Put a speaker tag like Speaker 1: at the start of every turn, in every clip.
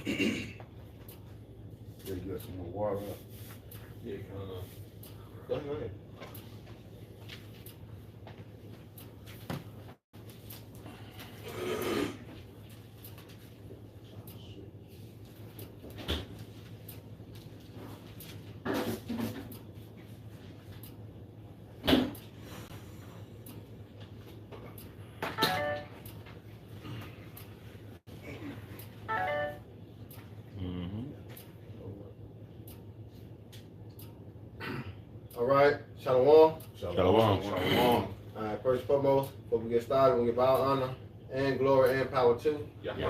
Speaker 1: Yeah, you got some more water up.
Speaker 2: Yeah, kind of.
Speaker 3: Go ahead. All right, Shalom.
Speaker 1: Shalom.
Speaker 3: All right, first and foremost, before we get started, we give all honor and glory and power to
Speaker 4: Yahweh,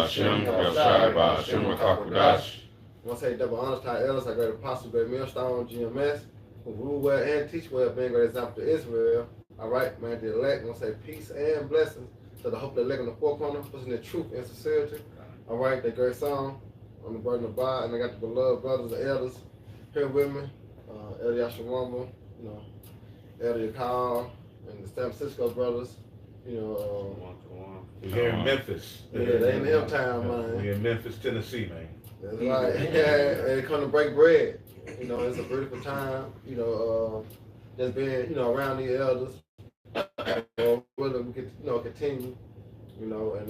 Speaker 4: Hashem, Yahshai, Hashem, Rakakudash.
Speaker 3: I want to say double honors to our elders, our great apostle, great millstone, GMS, who rule well and teach well, being great example to Israel. All right, man, the elect, I want to say peace and blessings to the hope of the elect in the four corner, pushing the truth and sincerity. All right, that great song on the burden of God, and I got the beloved brothers and elders here with me. Elder Yashawamba, you know, Elder Yakal, and the San Francisco brothers, you know.
Speaker 1: We're here in Memphis.
Speaker 3: Yeah, they in the M-Town, man.
Speaker 1: We're in Memphis, Tennessee, man.
Speaker 3: That's right. Yeah, and they come to break bread. You know, it's a beautiful time, you know, just being, you know, around the elders. Whether we could, you know, continue, you know, and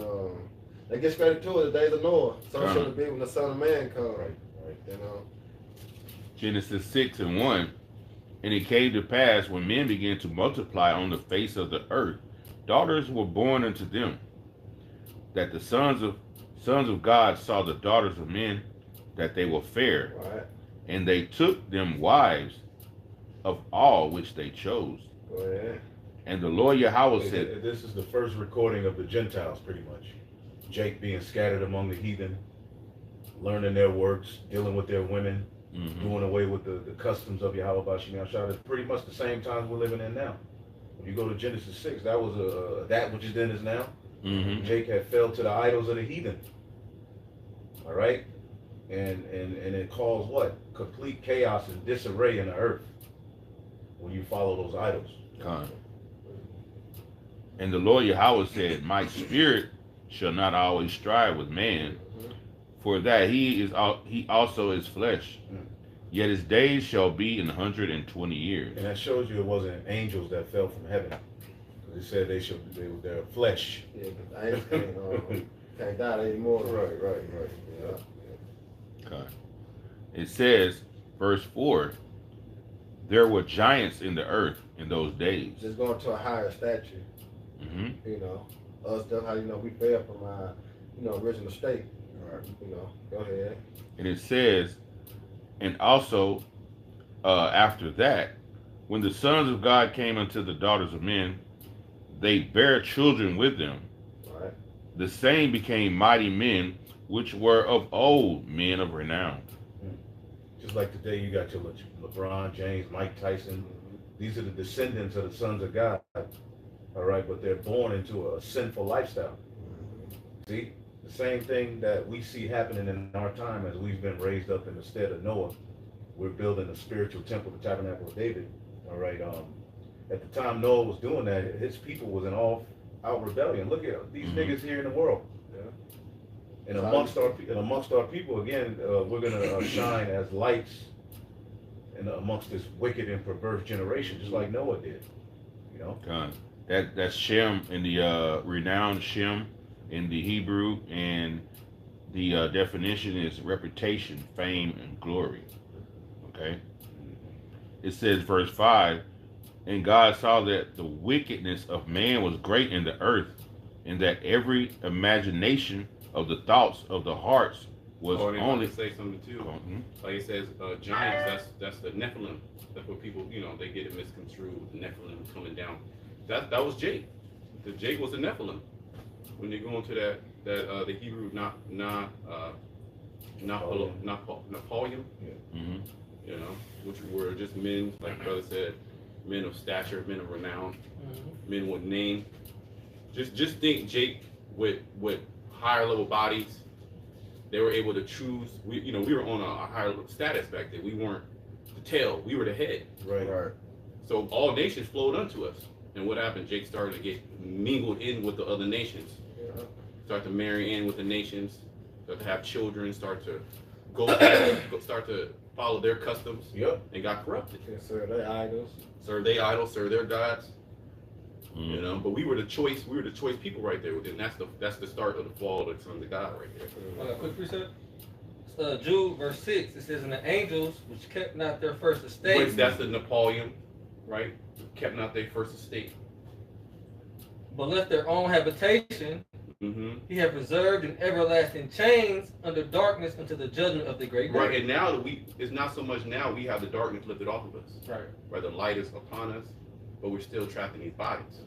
Speaker 3: they get straight to it, the days of Noah. So shall it be when the Son of Man comes.
Speaker 1: Right.
Speaker 3: You know.
Speaker 4: Genesis 6:1. And it came to pass when men began to multiply on the face of the earth, daughters were born unto them, that the sons of God saw the daughters of men, that they were fair,
Speaker 3: Right.
Speaker 4: and they took them wives of all which they chose.
Speaker 3: Go ahead.
Speaker 4: And the Lord Yahweh said,
Speaker 1: This is the first recording of the Gentiles, pretty much. Jake being scattered among the heathen, learning their works, dealing with their women, doing away with the customs of Yahweh Bashim Yahshua. It's pretty much the same times we're living in now. When you go to Genesis 6, that was that which is then is now. Jake had fell to the idols of the heathen. All right? And it caused what? Complete chaos and disarray in the earth when you follow those idols.
Speaker 4: And the Lord Yahweh said, my spirit shall not always strive with man, for that he also is flesh. Yet his days shall be 120 years.
Speaker 1: And that shows you it wasn't angels that fell from heaven. It said they're flesh.
Speaker 3: Yeah, because angels can't die anymore.
Speaker 1: Right.
Speaker 3: Yeah.
Speaker 4: Okay. It says, verse 4, there were giants in the earth in those days.
Speaker 3: Just going to a higher stature. You know, us, that's how, you know, we fell from our, you know, original state.
Speaker 1: Right.
Speaker 3: You know, go ahead.
Speaker 4: And it says, and also after that, when the sons of God came unto the daughters of men, they bare children with them.
Speaker 3: Right.
Speaker 4: The same became mighty men, which were of old, men of renown.
Speaker 1: Just like today, you got your LeBron James, Mike Tyson. These are the descendants of the sons of God. All right, but they're born into a sinful lifestyle. See, the same thing that we see happening in our time as we've been raised up in the stead of Noah. We're building a spiritual temple, the tabernacle of David. All right. At the time Noah was doing that, his people was in all-out rebellion. Look at these niggas here in the world. Yeah. And amongst our people, again, we're gonna shine as lights and amongst this wicked and perverse generation, just like Noah did. You know.
Speaker 4: That's Shem in the renowned Shem in the Hebrew, and the definition is reputation, fame, and glory. Okay. It says, verse 5, and God saw that the wickedness of man was great in the earth, and that every imagination of the thoughts of the hearts was only.
Speaker 2: Say something too. Like it says, giants. That's the Nephilim. That's what people, you know, they get it misconstrued. The Nephilim coming down. That was Jake. The Jake was the Nephilim. When you go into that the Hebrew Napoleon, you know, which were just men, like brother said, men of stature, men of renown, men with name. Just think Jake with higher level bodies. They were able to choose. We were on a higher status back then. We weren't the tail. We were the head.
Speaker 1: Right.
Speaker 2: So all nations flowed unto us. And what happened? Jake started to get mingled in with the other nations. Start to marry in with the nations. start to have children, start to start to follow their customs,
Speaker 1: Yep.
Speaker 2: and got corrupted.
Speaker 3: Yes, sir. They idols.
Speaker 2: Serve their idols, serve their gods. You know, but we were the choice people right there. And that's the start of the fall of the sons of God right there.
Speaker 5: I got a quick precept. Jude verse 6, it says, "And the angels which kept not their first estate."
Speaker 2: Which that's the Napoleon, right? Kept not their first estate.
Speaker 5: "But left their own habitation, he hath reserved in everlasting chains under darkness unto the judgment of the great day."
Speaker 2: Right, and now that it's not so much now we have the darkness lifted off of us.
Speaker 5: Right.
Speaker 2: Right, the light is upon us, but we're still trapped in these bodies.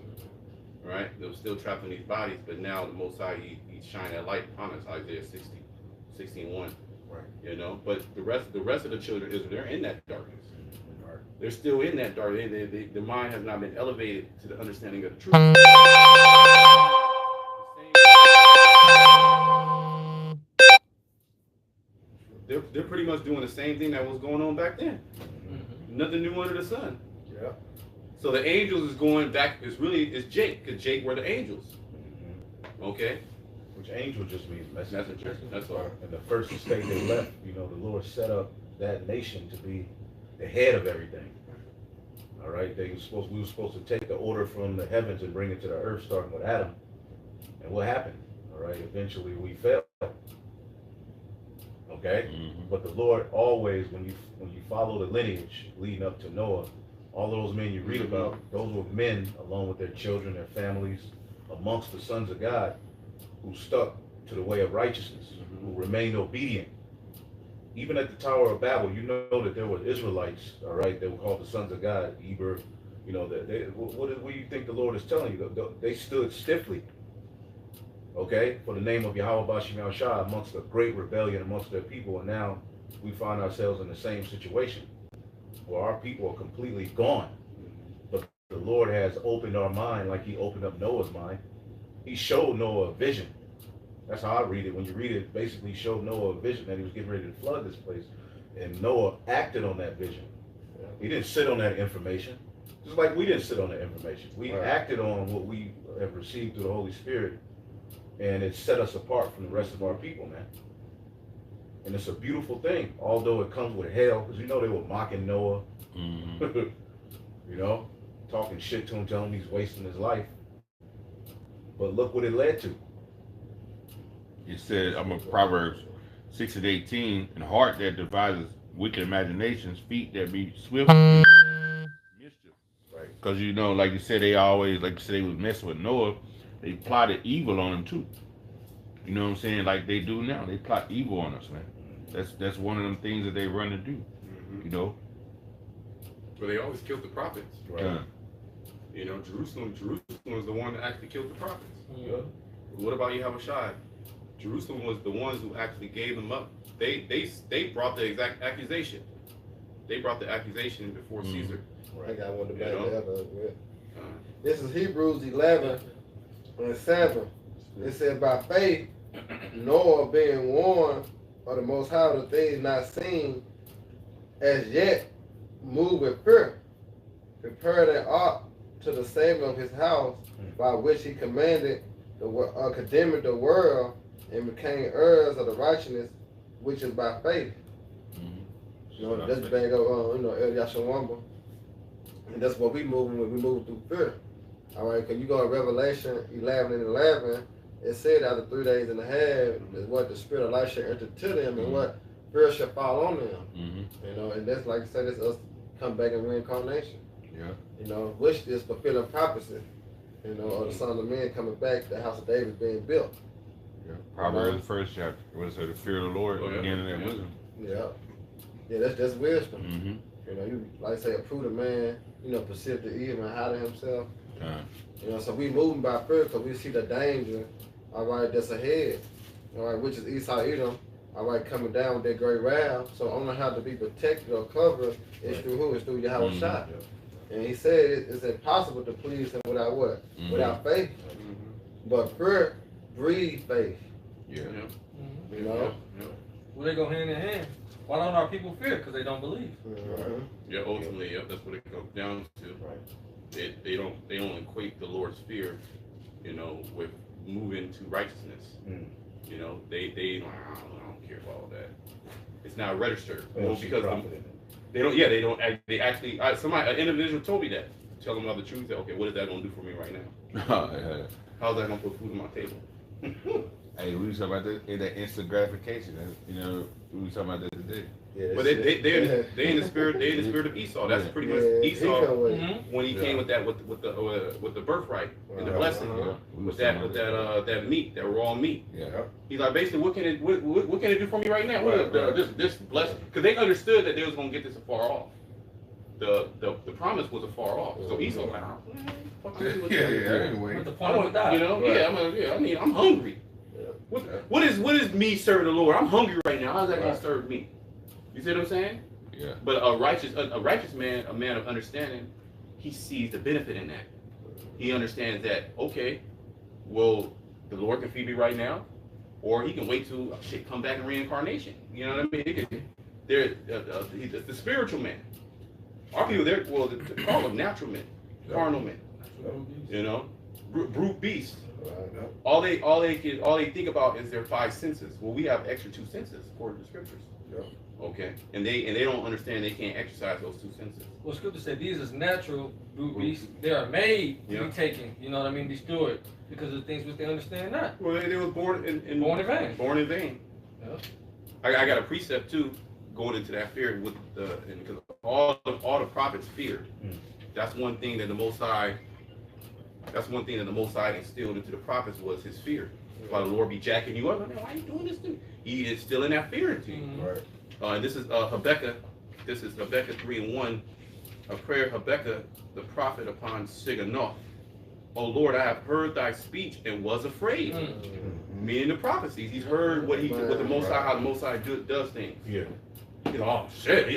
Speaker 2: Right? We're still trapped in these bodies, but now the Most High, he shine that light upon us, Isaiah 16:1.
Speaker 1: Right.
Speaker 2: You know, but the rest of the children of Israel, they're in that darkness. They're still in that darkness. The mind has not been elevated to the understanding of the truth. They're pretty much doing the same thing that was going on back then. Nothing new under the sun.
Speaker 3: Yeah.
Speaker 2: So the angels is going back. It's Jake, because Jake were the angels. Okay.
Speaker 1: Which angel just means messenger.
Speaker 2: That's all.
Speaker 1: And the first estate they left, you know, the Lord set up that nation to be the head of everything. All right, we were supposed to take the order from the heavens and bring it to the earth, starting with Adam. And what happened? All right, eventually we fell. Okay, but the Lord always, when you follow the lineage leading up to Noah, all those men you read about, those were men along with their children, their families, amongst the sons of God, who stuck to the way of righteousness, who remained obedient. Even at the Tower of Babel, you know that there were Israelites, all right, they were called the sons of God, Eber, you know, what do you think the Lord is telling you? They stood stiffly, okay, for the name of Yahweh Bashim Shah amongst a great rebellion amongst their people, and now we find ourselves in the same situation, where our people are completely gone. But the Lord has opened our mind like he opened up Noah's mind. He showed Noah a vision. That's how I read it. When you read it, basically showed Noah a vision that he was getting ready to flood this place. And Noah acted on that vision. He didn't sit on that information. Just like we didn't sit on that information. We acted on what we have received through the Holy Spirit. And it set us apart from the rest of our people, man. And it's a beautiful thing, although it comes with hell. Because you know they were mocking Noah. You know, talking shit to him, telling him he's wasting his life. But look what it led to.
Speaker 4: It said, I'm a Proverbs 6:18, and heart that devises wicked imaginations, feet that be swift mischief.
Speaker 1: Right.
Speaker 4: Because you know, like you said, they always, like you said, they was messing with Noah. They plotted evil on him too. You know what I'm saying? Like they do now. They plot evil on us, man. That's one of them things that they run to do. You know.
Speaker 2: But they always killed the prophets.
Speaker 1: Right.
Speaker 2: You know, Jerusalem was the one that actually killed the prophets.
Speaker 1: Yeah.
Speaker 2: What about Yahushua? Jerusalem was the ones who actually gave them up. They brought the exact accusation. They brought the accusation before Caesar.
Speaker 3: I got one to back
Speaker 2: You know?
Speaker 3: that up with. This is Hebrews 11 and 7. It said, by faith, Noah being warned of the Most High of the things not seen as yet, moved with fear, prepared an ark to the saving of his house, by which he condemned the world and became heirs of the righteousness which is by faith. You know, that's the bang of El Yashawamba. And that's what we moving with. We moving through fear. All right, because you go to Revelation 11 and 11, it said after 3 days and a half is what the spirit of life shall enter to them and what fear shall fall on them. You know, and that's like I said, it's us come back in reincarnation.
Speaker 4: Yeah.
Speaker 3: You know, which is fulfilling prophecy. You know, or the Son of Man coming back, the house of David being built.
Speaker 4: Yeah. Proverbs the first chapter. What is it? The fear of the Lord, beginning that wisdom.
Speaker 3: Yeah. Yeah, that's wisdom. You know, you like I say a prudent man, you know, perceive the evil and hide himself. You know, so we moving by fear because we see the danger, all right, that's ahead. All right, which is Esau Edom, all right, coming down with that great wrath. So only how to be protected or covered is through who? It's through Yahweh Shah. And he said it's impossible to please him without what? Without faith. But fear breeds faith.
Speaker 4: Yeah.
Speaker 3: You know?
Speaker 5: Well, they go hand in hand. Why don't our people fear? Because they don't believe.
Speaker 2: Yeah, ultimately, that's what it comes down to. They don't equate the Lord's fear, you know, with moving to righteousness. You know, they I don't care about all that. It's not registered.
Speaker 1: They
Speaker 2: Well,
Speaker 1: don't see
Speaker 2: because
Speaker 1: profit in it.
Speaker 2: they don't. Yeah, they don't. They actually. Somebody, an individual told me that. Tell them about the truth. That, okay, what is that gonna do for me right now?
Speaker 4: Yeah.
Speaker 2: How's that gonna put food on my table?
Speaker 4: Hey, we was talking about that instant gratification. You know, we was talking about that today.
Speaker 3: Yeah,
Speaker 2: But they in the spirit. They in the spirit of Esau. That's pretty much Esau when he came with that with the birthright and the blessing with that meat, that raw meat.
Speaker 4: Yeah.
Speaker 2: He's like, basically, what can it do for me right now? This blessing, because they understood that they was gonna get this afar off. The promise was afar off. So Esau like,
Speaker 4: Anyway.
Speaker 5: But the point of that,
Speaker 2: you know, I'm hungry. What is me serving the Lord? I'm hungry right now. How's that gonna serve me? You see what I'm saying?
Speaker 4: Yeah.
Speaker 2: But a righteous man, a man of understanding, he sees the benefit in that. He understands that, okay, well, the Lord can feed me right now, or he can wait till come back in reincarnation. You know what I mean? He's the spiritual man. Our people, they call them natural men, carnal men. You know, brute beasts. All they think about is their 5 senses. Well, we have extra 2 senses according to the scriptures.
Speaker 3: Yeah.
Speaker 2: Okay, and they don't understand they can't exercise those 2 senses.
Speaker 5: well, scripture said these is natural brute beasts. They are made to be taken. You know what I mean? Destroyed because of things which they understand not.
Speaker 2: Well, they was born in
Speaker 5: vain.
Speaker 2: Born in vain.
Speaker 5: Yeah.
Speaker 2: I got a precept too, going into that fear with because all the prophets feared. That's one thing that the Most High. That's one thing that the Most High instilled into the prophets was his fear. Why the Lord be jacking you up? Why are you doing this to me? He is instilling that fear into you.
Speaker 3: Right.
Speaker 2: And this is Habakkuk. This is Habakkuk 3:1. A prayer of Habakkuk, the prophet, upon Siganoth. O Lord, I have heard thy speech and was afraid. Meaning the prophecies. He's heard what the Most High, how the Most High does things.
Speaker 1: Yeah.
Speaker 2: He's like, oh shit,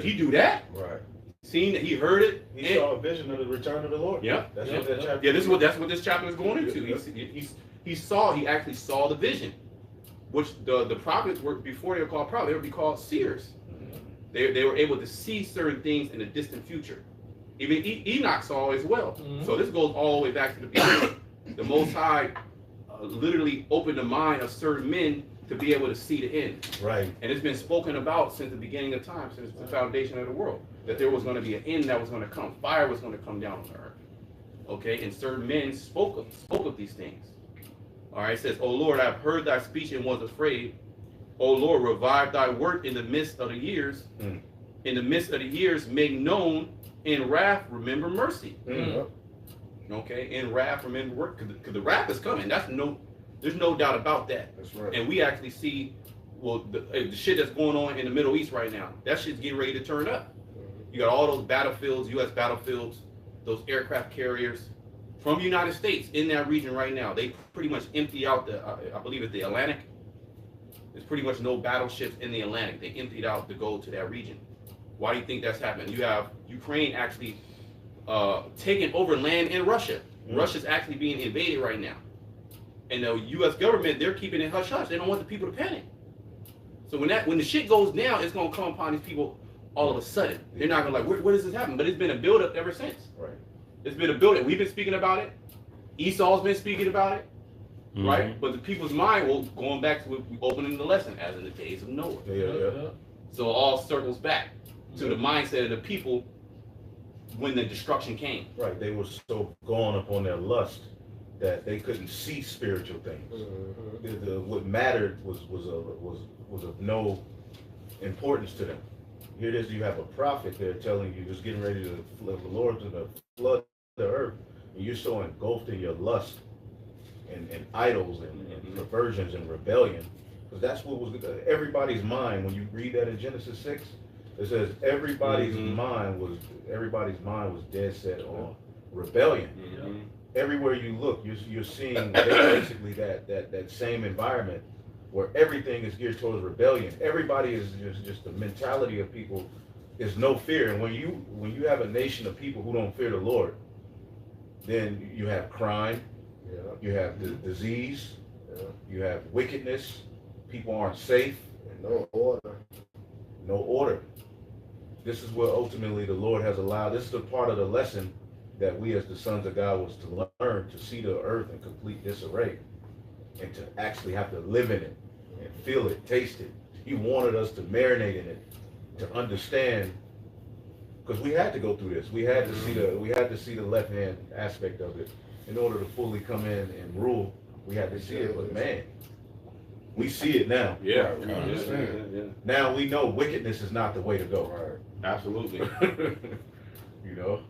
Speaker 2: he do that?
Speaker 3: Right.
Speaker 2: Seen that, he heard it.
Speaker 1: He saw a vision of the return of the Lord.
Speaker 2: Yeah.
Speaker 1: That's what that chapter.
Speaker 2: Yeah, that's what this chapter is going into. He actually saw the vision. Which the prophets were, before they were called prophets, they would be called seers. They were able to see certain things in the distant future. Even Enoch saw as well. So this goes all the way back to the beginning. The Most High literally opened the mind of certain men to be able to see the end.
Speaker 1: Right.
Speaker 2: And it's been spoken about since the beginning of time, since the foundation of the world, that there was going to be an end that was going to come. Fire was going to come down on the earth. Okay, and certain men spoke of these things. All right, it says, O Lord, I have heard thy speech and was afraid. O Lord, revive thy work in the midst of the years. In the midst of the years, make known. In wrath, remember mercy. Okay, in wrath, remember work. Because the wrath is coming. There's no doubt about that.
Speaker 3: That's right.
Speaker 2: And we actually see, well, the shit that's going on in the Middle East right now, that shit's getting ready to turn up. You got all those battlefields, U.S. battlefields, those aircraft carriers from the United States in that region right now. They pretty much empty out I believe it's the Atlantic. There's pretty much no battleships in the Atlantic. They emptied out to go to that region. Why do you think that's happening? You have Ukraine actually taking over land in Russia. Russia's actually being invaded right now. And the U.S. government, they're keeping it hush-hush. They don't want the people to panic. So when the shit goes down, it's going to come upon these people all of a sudden. They're not going to like, where does this happen? But it's been a build-up ever since.
Speaker 1: Right.
Speaker 2: It's been a build-up. We've been speaking about it. Esau's been speaking about it. Right? But the people's mind, well, going back to opening the lesson, as in the days of Noah.
Speaker 1: Yeah.
Speaker 2: So it all circles back to the mindset of the people when the destruction came.
Speaker 1: Right. They were so gone upon their lust that they couldn't see spiritual things. What mattered was of no importance to them. Here it is, you have a prophet there telling you, just getting ready to the Lord to flood the earth, and you're so engulfed in your lust and idols and perversions and rebellion, because that's what was everybody's mind. When you read that in Genesis 6, it says everybody's mind was dead set on rebellion. Everywhere you look, you're seeing basically that same environment where everything is geared towards rebellion. Everybody is just the mentality of people is no fear. And when you have a nation of people who don't fear the Lord, then you have crime, you have disease, you have wickedness. People aren't safe.
Speaker 3: And no order.
Speaker 1: No order. This is what ultimately the Lord has allowed. This is a part of the lesson that we as the sons of God was to learn, to see the earth in complete disarray. and to actually have to live in it and feel it, taste it. He wanted us to marinate in it, to understand, because we had to go through this. We had to see the left hand aspect of it in order to fully come in and rule. We had to see it, but man, we see it now.
Speaker 2: Yeah,
Speaker 4: I understand.
Speaker 2: yeah.
Speaker 1: Now we know wickedness is not the way to go.
Speaker 3: Right.
Speaker 2: Absolutely.
Speaker 1: You know?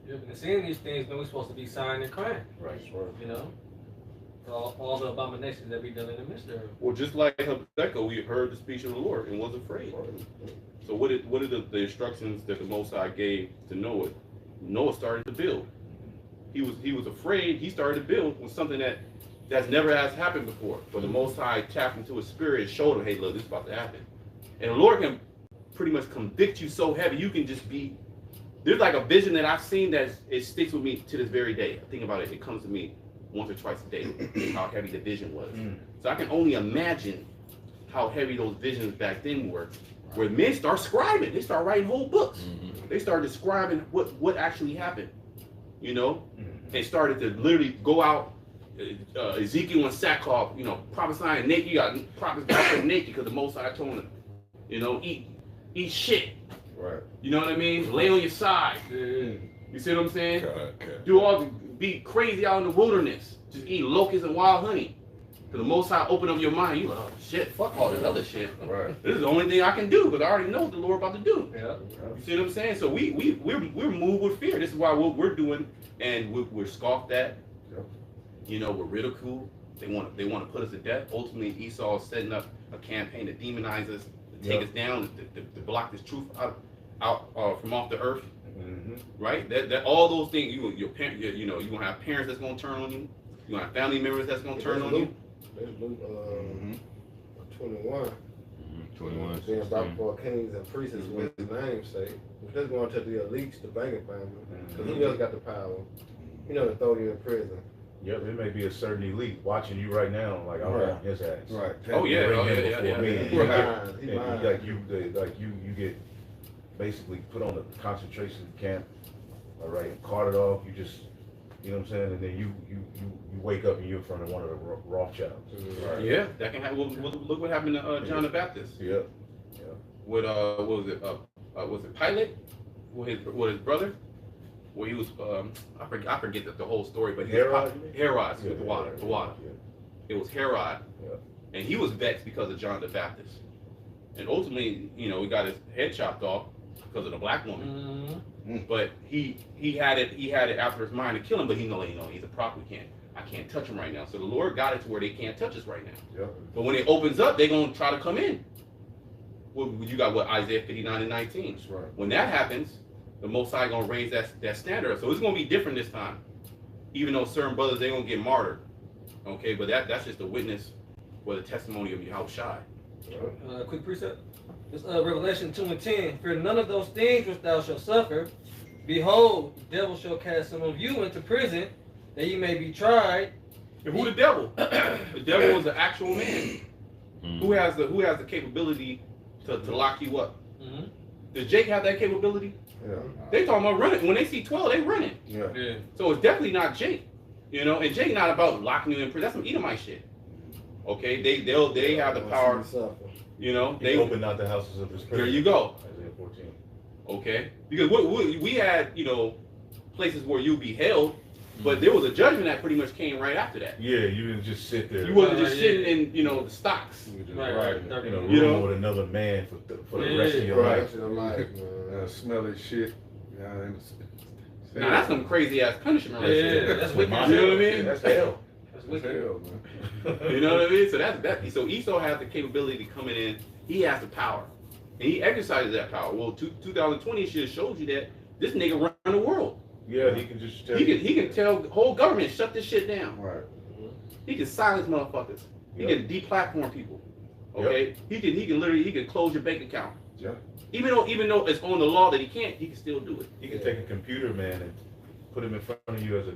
Speaker 5: You've been seeing these things when we're supposed to be sighing and crying.
Speaker 1: Right.
Speaker 5: You know? All the abominations that we done in the midst of.
Speaker 2: Well, just like Habakkuk, we heard the speech of the Lord and was afraid. So what are the instructions that the Most High gave to Noah? Noah started to build. He was afraid. He started to build with something that's never has happened before. But the Most High tapped into his spirit and showed him, hey, look, this is about to happen. And the Lord can pretty much convict you so heavy, you can just be. There's like a vision that I've seen that it sticks with me to this very day. I think about it. It comes to me once or twice a day, how heavy the vision was. So I can only imagine how heavy those visions back then were, where men start scribing. They start writing whole books. They start describing what actually happened, you know? They started to literally go out, Ezekiel and sackcloth, you know, prophesying naked. You got prophets got naked because the Most High told them, you know, eat shit.
Speaker 3: Right.
Speaker 2: You know what I mean? Lay on your side. You see what I'm saying?
Speaker 4: Okay.
Speaker 2: Be crazy out in the wilderness. Just eat locusts and wild honey. Because the Most High open up your mind. You like, oh shit, fuck all this other shit.
Speaker 3: Right.
Speaker 2: This is the only thing I can do because I already know what the Lord about to do.
Speaker 5: Yeah.
Speaker 2: You see what I'm saying? So we're moved with fear. This is why what we're doing, and we're scoffed at.
Speaker 3: Yep.
Speaker 2: You know, we're ridiculed. They want to put us to death. Ultimately, Esau is setting up a campaign to demonize us, to take us down, to block this truth out from off the earth. Right? That all those things. Your parent, you know, you gonna have parents that's gonna turn on you. You gonna have family members that's gonna turn on you.
Speaker 3: There's Luke 21.
Speaker 4: 21.
Speaker 3: Being brought before kings and priests with his name sake. That's going to the elites, the banking family. Because who else got the power? You know, to throw you in prison.
Speaker 1: Yep, it may be a certain elite watching you right now, like I'm on his ass.
Speaker 3: Right.
Speaker 2: Oh yeah,
Speaker 1: Bring
Speaker 2: oh,
Speaker 1: him
Speaker 2: yeah.
Speaker 1: before me.
Speaker 3: He lying.
Speaker 1: Like you get basically put on a concentration camp, all right, carted off. You just, you know what I'm saying, and then you wake up and you're in front of one of the Rothschilds.
Speaker 3: Right.
Speaker 2: Yeah, that can happen. Well, look what happened to John the Baptist.
Speaker 1: Yeah.
Speaker 2: With what was it? Was it Pilate? With his brother? Where he was, I forget the whole story, but he was Herod with the water. Yeah. It was Herod, and he was vexed because of John the Baptist, and ultimately, you know, he got his head chopped off because of the black woman. But he had it after his mind to kill him, but he know, he's a prophet. I can't touch him right now. So the Lord got it to where they can't touch us right now.
Speaker 3: Yep.
Speaker 2: But when it opens up, they're gonna try to come in. Well, you got Isaiah 59:19.
Speaker 3: That's right.
Speaker 2: When that happens, the Most High gonna raise that standard. So it's gonna be different this time. Even though certain brothers, they gonna get martyred. Okay, but that's just a witness for the testimony of Yahushua.
Speaker 5: Quick precept. It's Revelation 2:10. For none of those things which thou shalt suffer, behold, the devil shall cast some of you into prison, that ye may be tried.
Speaker 2: And who the devil? The devil is an actual man who has the capability to lock you up. Does Jake have that capability?
Speaker 3: Yeah.
Speaker 2: They talking about running. When they see 12, they running.
Speaker 3: Yeah.
Speaker 2: So it's definitely not Jake. You know, and Jake not about locking you in prison. That's some Edomite shit. Okay, they have the power. You know,
Speaker 1: They open not the houses of his prison.
Speaker 2: There you go.
Speaker 1: Isaiah 14.
Speaker 2: Okay, because we had, you know, places where you'd be held, but there was a judgment that pretty much came right after that.
Speaker 1: Yeah, you didn't just sit there.
Speaker 2: You wasn't just sitting in, you know, the stocks.
Speaker 1: Right.
Speaker 5: You
Speaker 1: know, with another man for the rest of your life.
Speaker 3: Smelly shit.
Speaker 2: Now that's some crazy ass punishment right there.
Speaker 5: That's wicked.
Speaker 2: You know what I mean?
Speaker 1: That's hell.
Speaker 5: That's wicked.
Speaker 3: Hell, man.
Speaker 2: You know what I mean? So that's so Esau has the capability to coming in. He has the power, and he exercises that power. Well, 2020 should have showed you that this nigga run the world.
Speaker 1: Yeah, he can just tell
Speaker 2: He can tell the whole government shut this shit down.
Speaker 3: Right.
Speaker 2: He can silence motherfuckers. He can deplatform people. Okay. He can literally close your bank account.
Speaker 3: Yeah.
Speaker 2: Even though it's on the law that he can still do it.
Speaker 1: He can take a computer, man, and put him in front of you as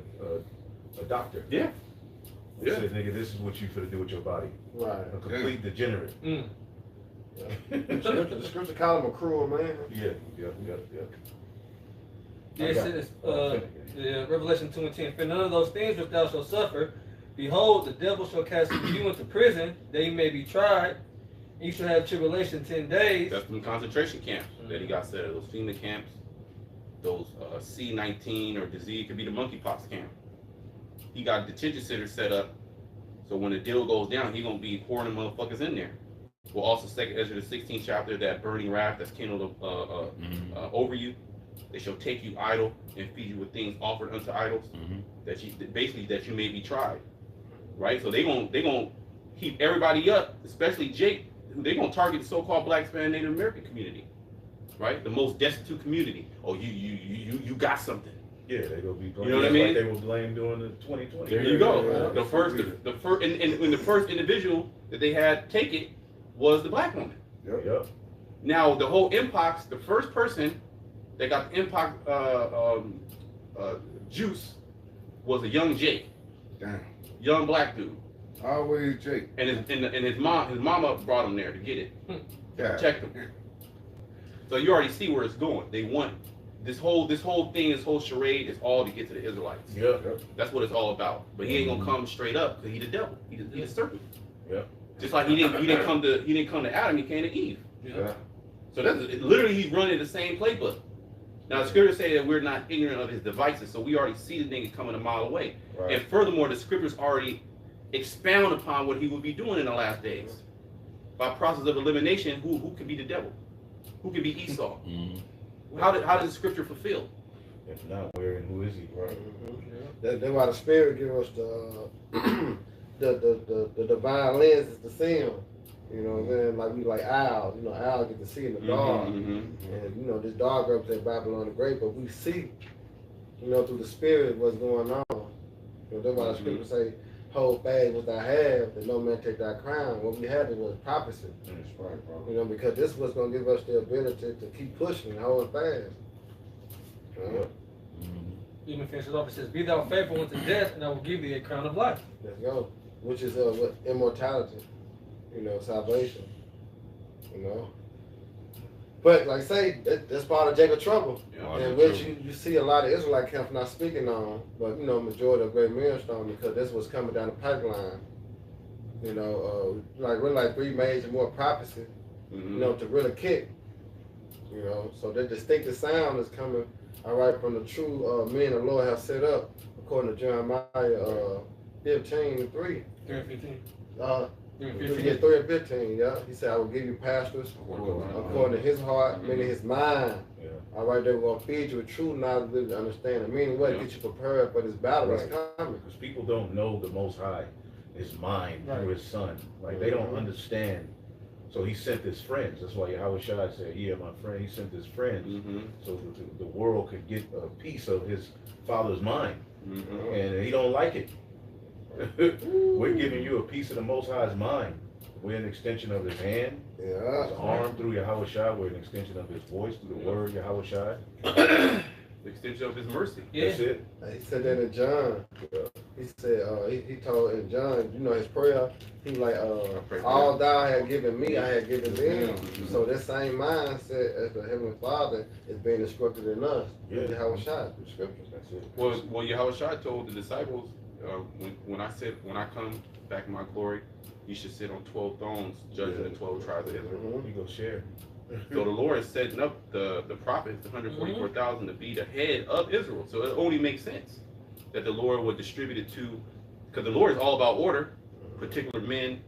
Speaker 1: a doctor.
Speaker 2: Yeah.
Speaker 1: And say, nigga, this is what you finna do with your body.
Speaker 3: Right.
Speaker 1: A complete degenerate.
Speaker 3: The scripture call him a cruel man.
Speaker 1: Yeah.
Speaker 5: Yeah, it says, Revelation 2:10. For none of those things which thou shalt suffer, Behold, the devil shall cast you into prison, that you may be tried. And you shall have tribulation 10 days.
Speaker 2: That's from concentration camps that he got set at. Those FEMA camps, those C-19 or disease, it could be the monkeypox camp. He got detention centers set up, so when the deal goes down, he gonna be pouring the motherfuckers in there. Well, also second Ezra the 16th chapter, that burning wrath that's kindled over you. They shall take you idle and feed you with things offered unto idols, that you basically that you may be tried, right? So they gonna keep everybody up, especially Jake. They're gonna target the so-called Black, Hispanic, Native American community, right? The most destitute community. Oh, you got something.
Speaker 1: Yeah, they gonna be blamed.
Speaker 2: You know what I mean?
Speaker 1: Like they were blamed during the 2020.
Speaker 2: There you go. The first, and the first individual that they had take it was the black woman.
Speaker 1: Yep.
Speaker 2: Now the whole Mpox, the first person that got the Mpox juice was a young Jake,
Speaker 6: Damn.
Speaker 2: young black dude,
Speaker 6: Always Jake.
Speaker 2: and his mama brought him there to get it,
Speaker 6: Yeah.
Speaker 2: protect him. So you already see where it's going. They want this whole thing, this whole charade is all to get to the Israelites.
Speaker 1: Yep.
Speaker 2: That's what it's all about. But he ain't gonna come straight up because he the devil. He the serpent.
Speaker 1: Yep.
Speaker 2: Just like he didn't come to Adam, he came to Eve.
Speaker 6: Yeah.
Speaker 2: So that's literally he's running the same playbook. Now the scriptures say that we're not ignorant of his devices, so we already see the thing coming a mile away.
Speaker 1: Right.
Speaker 2: And furthermore, the scriptures already expound upon what he will be doing in the last days. By process of elimination, who could be the devil? Who could be Esau? How did the scripture fulfill?
Speaker 1: If not, where and who is he? Right.
Speaker 3: That's why the Spirit give us the divine lenses to see him. You know what I'm saying? Like we like owls. You know, owls get to see in the dark. And you know, this dog up there Babylon the Great, but we see, you know, through the Spirit what's going on. You know, that's why the scripture say, hold fast what I have, that no man take thy crown. What we had was prophecy.
Speaker 1: That's right, bro.
Speaker 3: You know, because this was going to give us the ability to keep pushing and hold fast.
Speaker 1: Yep.
Speaker 5: Even finishes off, it says, be thou faithful unto death, and I will give thee a crown of life.
Speaker 3: Let's go. Which is what immortality, you know, salvation. You know. But like I say, that's part of Jacob's trouble.
Speaker 2: Yeah.
Speaker 3: And which you see a lot of Israelite camps not speaking on, but you know, majority of Great Millstone, because that's what's coming down the pipeline. You know, like we're like 3 major more prophecy, you know, to really kick. You know, so the distinctive sound is coming, all right, from the true men the Lord have set up, according to Jeremiah 15:3.
Speaker 5: 3 and 15. 3 and 15.
Speaker 3: Yeah, 3 and 15, yeah. He said, I will give you pastors according to his heart, meaning his mind.
Speaker 1: Yeah.
Speaker 3: All right, they were going to feed you with true knowledge and understanding. Meaning what? Get you prepared for this battle that's coming.
Speaker 1: Because people don't know the Most High, his mind through his son. Like they don't understand. So he sent his friends. That's why Yahweh Shai said, yeah, my friend. He sent his friends so the world could get a piece of his father's mind. And he don't like it. We're giving you a piece of the Most High's mind. We're an extension of his hand, his arm through Yahweh Shai. We're an extension of his voice through the word Yahweh Shai.
Speaker 2: The extension of his mercy.
Speaker 5: Yeah.
Speaker 1: That's it.
Speaker 3: He said that in John. He said, he told in John, you know, his prayer, he like, all thou had given me, I had given them. So that same mindset as the Heavenly Father is being instructed in us.
Speaker 1: Yeah.
Speaker 3: Yahweh Shai, the scriptures.
Speaker 1: That's it.
Speaker 2: Well, Yahweh Shai told the disciples, when I come back in my glory, you should sit on 12 thrones, judging the 12 tribes of Israel.
Speaker 1: You go share.
Speaker 2: So the Lord is setting up the prophets, the 144,000, to be the head of Israel. So it only makes sense that the Lord would distribute it to, because the Lord is all about order. Particular men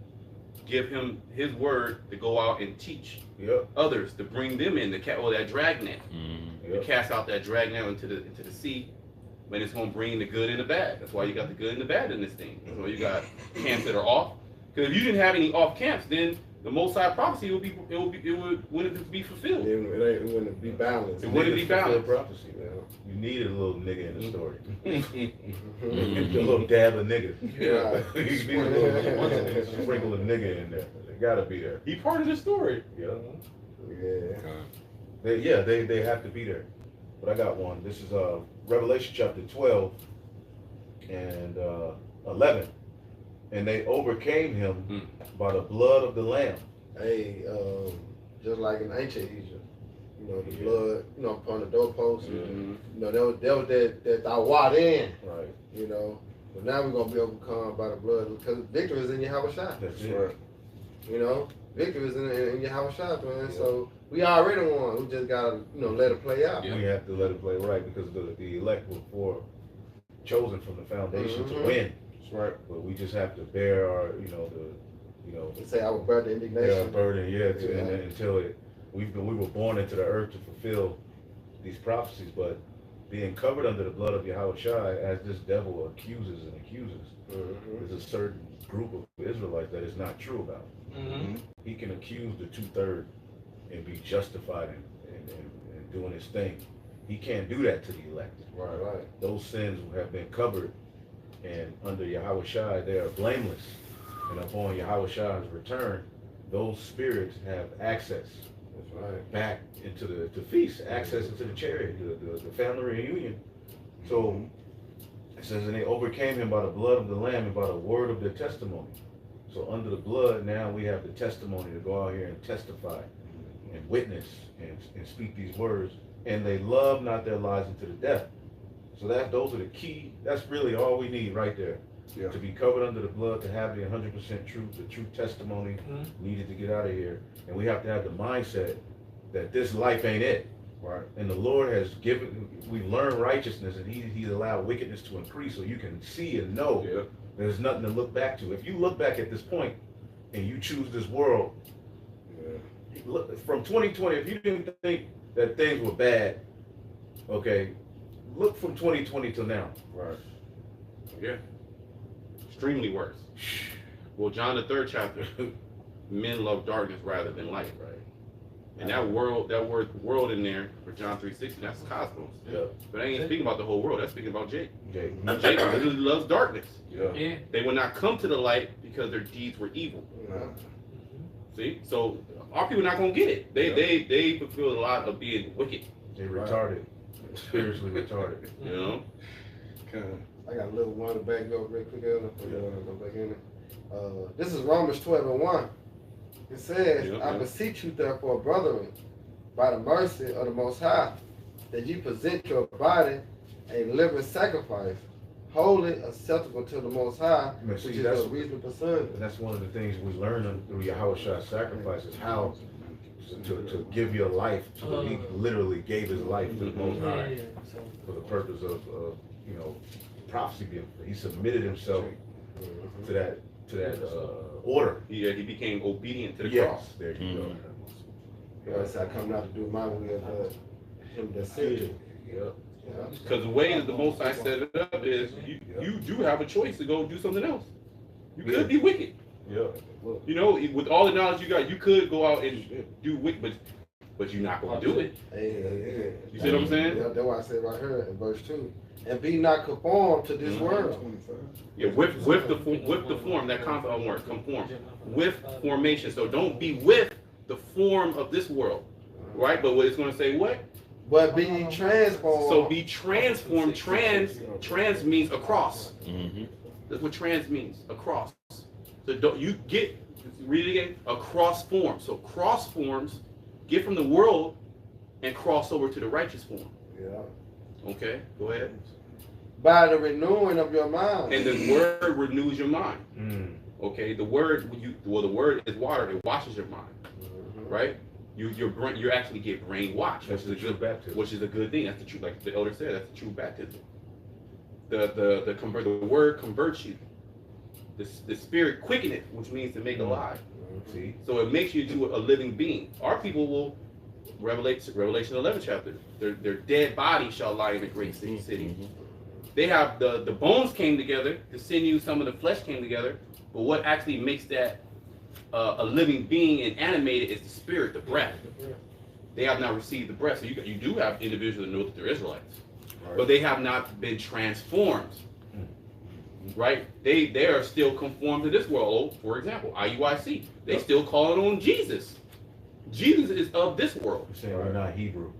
Speaker 2: give him his word to go out and teach others, to bring them in, that dragnet, to cast out that dragnet into the sea. When it's going to bring the good and the bad. That's why you got the good and the bad in this thing. That's why you got camps that are off. Because if you didn't have any off camps, then the Most High prophecy wouldn't be fulfilled.
Speaker 3: It wouldn't be balanced.
Speaker 2: It wouldn't be balanced.
Speaker 1: Prophecy, you needed a little nigga in the story. A little dab of nigga.
Speaker 2: Yeah.
Speaker 1: You need a little sprinkle of nigga in there. They gotta be there.
Speaker 2: He part of the story.
Speaker 1: Yeah.
Speaker 3: Yeah.
Speaker 1: They have to be there. But I got one. This is Revelation chapter 12 and 11. And they overcame him by the blood of the Lamb.
Speaker 3: Hey, just like in ancient Egypt, you know, the blood, you know, upon the doorpost. You know, there was that thou walked in.
Speaker 1: Right.
Speaker 3: You know, But now we're gonna be overcome by the blood because victory is in Yahweh Shai.
Speaker 1: That's
Speaker 4: Right.
Speaker 1: it.
Speaker 3: You know, victory is in Yahweh Shai, man.
Speaker 1: Yeah.
Speaker 3: So we already won. We just gotta, let it play out.
Speaker 2: Yeah.
Speaker 1: We have to let it play right because the elect were chosen from the foundation to win.
Speaker 4: That's right.
Speaker 1: But we just have to bear our,
Speaker 3: They say I will bear the
Speaker 1: our
Speaker 3: indignation.
Speaker 1: burden,
Speaker 3: Yeah.
Speaker 1: and until we were born into the earth to fulfill these prophecies, but being covered under the blood of Yahweh Shai, as this devil accuses, there's a certain group of Israelites that is not true about.
Speaker 5: Mm-hmm.
Speaker 1: He can accuse the 2/3 and be justified in doing his thing. He can't do that to the elect.
Speaker 3: Right.
Speaker 1: Those sins have been covered, and under Yahweh Shai, they are blameless. And upon Yahweh Shai's return, those spirits have access
Speaker 3: That's right.
Speaker 1: back into the feast, access into the chariot, the family reunion. So it says, and they overcame him by the blood of the Lamb and by the word of their testimony. So under the blood, now we have the testimony to go out here and testify and witness and speak these words. And they love not their lives into the death. So those are the key. That's really all we need right there.
Speaker 4: Yeah.
Speaker 1: To be covered under the blood, to have the 100% truth, the true testimony needed to get out of here. And we have to have the mindset that this life ain't it.
Speaker 4: Right.
Speaker 1: And the Lord has we learn righteousness, and He allowed wickedness to increase so you can see and know there's nothing to look back to. If you look back at this point and you choose this world, look, from 2020, if you didn't think that things were bad, okay, look from 2020 till now.
Speaker 4: Right.
Speaker 2: Yeah. Extremely worse. Well, John the 3rd chapter, men love darkness rather than light, right? And that word world in there for John 3:16, that's cosmos.
Speaker 1: Yeah.
Speaker 2: But I ain't speaking about the whole world. That's speaking about Jake.
Speaker 1: Okay.
Speaker 2: Jake literally loves darkness.
Speaker 5: Yeah.
Speaker 2: They will not come to the light because their deeds were evil. See, so our people not gonna get it. They fulfill a lot of being wicked.
Speaker 1: They retarded, spiritually retarded.
Speaker 2: You know.
Speaker 3: I got a little one to back up real quick. Go back in it. This is Romans 12:1. It says, I beseech you therefore, brethren, by the mercy of the Most High, that you present your body a living sacrifice, holy, acceptable to the Most High, which is a reasonable service.
Speaker 1: And that's one of the things we learn through Yahweh Shai's sacrifice is how to give your life. So he literally gave his life to the Most High for the purpose of prophecy being. He submitted himself to that order.
Speaker 2: He became obedient to the
Speaker 1: Yes,
Speaker 2: cross.
Speaker 1: there you go.
Speaker 3: God said, I come not to do my will, but him that sent me.
Speaker 2: Because the way that the Most High set it up is you do have a choice to go do something else. You could be wicked.
Speaker 1: Yeah.
Speaker 2: You know, with all the knowledge you got, you could go out and do wicked, but you're not going to do it. You see what I'm saying?
Speaker 3: Yeah, that's why I said right here in verse 2. And be not conformed to this world.
Speaker 2: Yeah, with the form, that compound word, conform, with formation. So don't be with the form of this world, right? But what it's going to say, what?
Speaker 3: But be ye transformed.
Speaker 2: So be transformed. Trans means across. That's what trans means, across. So don't you read it again, across form. So cross forms, get from the world and cross over to the righteous form.
Speaker 3: Yeah.
Speaker 2: Okay, go ahead.
Speaker 3: By the renewing of your mind.
Speaker 2: And the word renews your mind. Okay, the word the word is water. It washes your mind, right? You actually get brainwashed, which is a good baptism. Which is a good thing. That's the truth. Like the elder said, that's the true baptism. The word converts you. The spirit quicken it, which means to make alive. See, so it makes you into a living being. Our people will. Revelation 11 chapter. Their dead body shall lie in a great city. They have the bones came together, the sinew, some of the flesh came together, but what actually makes that a living being and animated is the spirit, the breath. They have not received the breath. So you do have individuals that know that they're Israelites, but they have not been transformed. Right? They are still conformed to this world. For example, IUIC, they still calling on Jesus. Jesus is of this world.
Speaker 1: You're saying we're not Hebrew.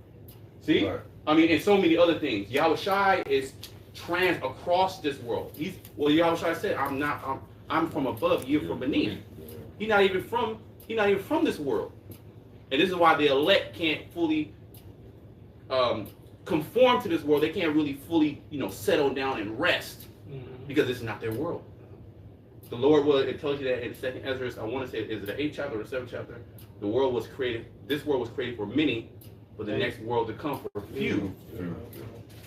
Speaker 2: See? Right. I mean, and so many other things. Yahweh Shai is trans across this world. Yahweh Shai said, I'm from above, you're from beneath. He's not even from this world. And this is why the elect can't fully conform to this world. They can't really fully, settle down and rest because it's not their world. The Lord was, it tells you that in 2nd Ezra, I want to say, is it the 8th chapter or the 7th chapter? The world was created, this world was created for many, but the next world to come for few.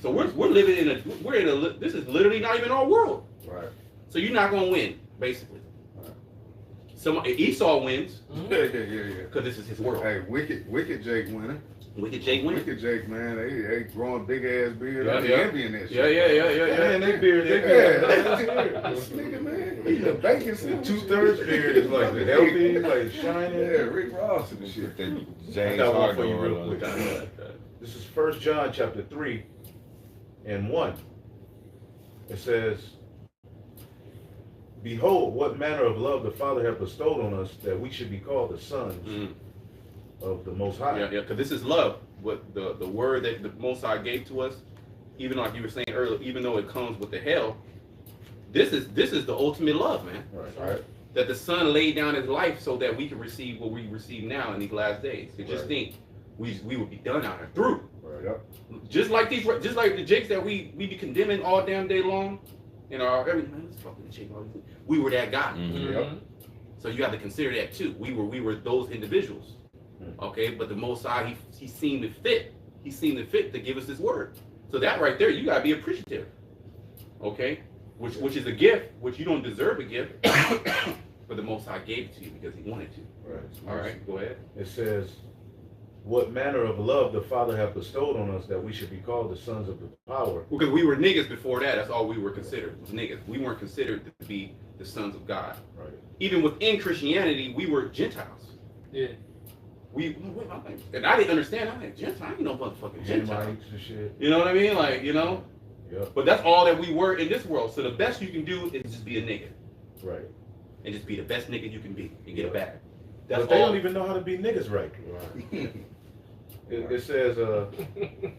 Speaker 2: So we're living in a, this is literally not even our world.
Speaker 3: Right.
Speaker 2: So you're not going to win, basically. Right. Esau wins.
Speaker 6: Yeah.
Speaker 2: Because this is his world.
Speaker 6: Hey, wicked Jake winning.
Speaker 2: Wicked Jake winning.
Speaker 6: Wicked Jake, man, they growing big ass beard.
Speaker 2: Yeah,
Speaker 6: I be
Speaker 2: yeah.
Speaker 6: envying that
Speaker 2: Yeah,
Speaker 6: shit.
Speaker 1: Man, they beard,
Speaker 6: This nigga, man, he the bacon soup.
Speaker 1: 2/3 beard is like healthy, like shining.
Speaker 6: Yeah, Rick Ross and shit.
Speaker 1: I
Speaker 4: James
Speaker 1: got one for
Speaker 4: Harden
Speaker 1: you real
Speaker 4: rolling.
Speaker 1: quick. This is 1 John chapter 3 and 1. It says, "Behold, what manner of love the Father hath bestowed on us, that we should be called the sons of the Most High."
Speaker 2: Yeah, because this is love. What the word that the Most High gave to us, even like you were saying earlier, even though it comes with the hell, this is the ultimate love, man.
Speaker 1: Right.
Speaker 2: That the Son laid down his life so that we can receive what we receive now in these last days. You just think we would be done out here through.
Speaker 1: Right. Yep.
Speaker 2: Just like the Jakes that we be condemning all damn day long, in our everything. Man, let's fucking Jake. We were that guy.
Speaker 1: Yep.
Speaker 2: So you have to consider that too. We were those individuals. Okay, but the Most High, he seemed to fit. He seemed to fit to give us his word. So that right there, you gotta be appreciative. Okay, which is a gift, which you don't deserve a gift, but the Most High gave it to you because he wanted to.
Speaker 1: Right.
Speaker 2: All right, go ahead.
Speaker 1: It says, "What manner of love the Father hath bestowed on us, that we should be called the sons of the power."
Speaker 2: Because we were niggas before that. That's all we were considered, was niggas. We weren't considered to be the sons of God.
Speaker 1: Right.
Speaker 2: Even within Christianity, we were Gentiles.
Speaker 5: Yeah.
Speaker 2: And I didn't understand. I'm like, Gentile? I ain't no motherfucking Gentile.
Speaker 1: Hamites and shit.
Speaker 2: You know what I mean? Like, you know?
Speaker 1: Yeah.
Speaker 2: But that's all that we were in this world. So the best you can do is just be a nigga.
Speaker 1: Right.
Speaker 2: And just be the best nigga you can be and get a bag. That's
Speaker 1: But they
Speaker 2: all.
Speaker 1: don't even know how to be niggas right. It says,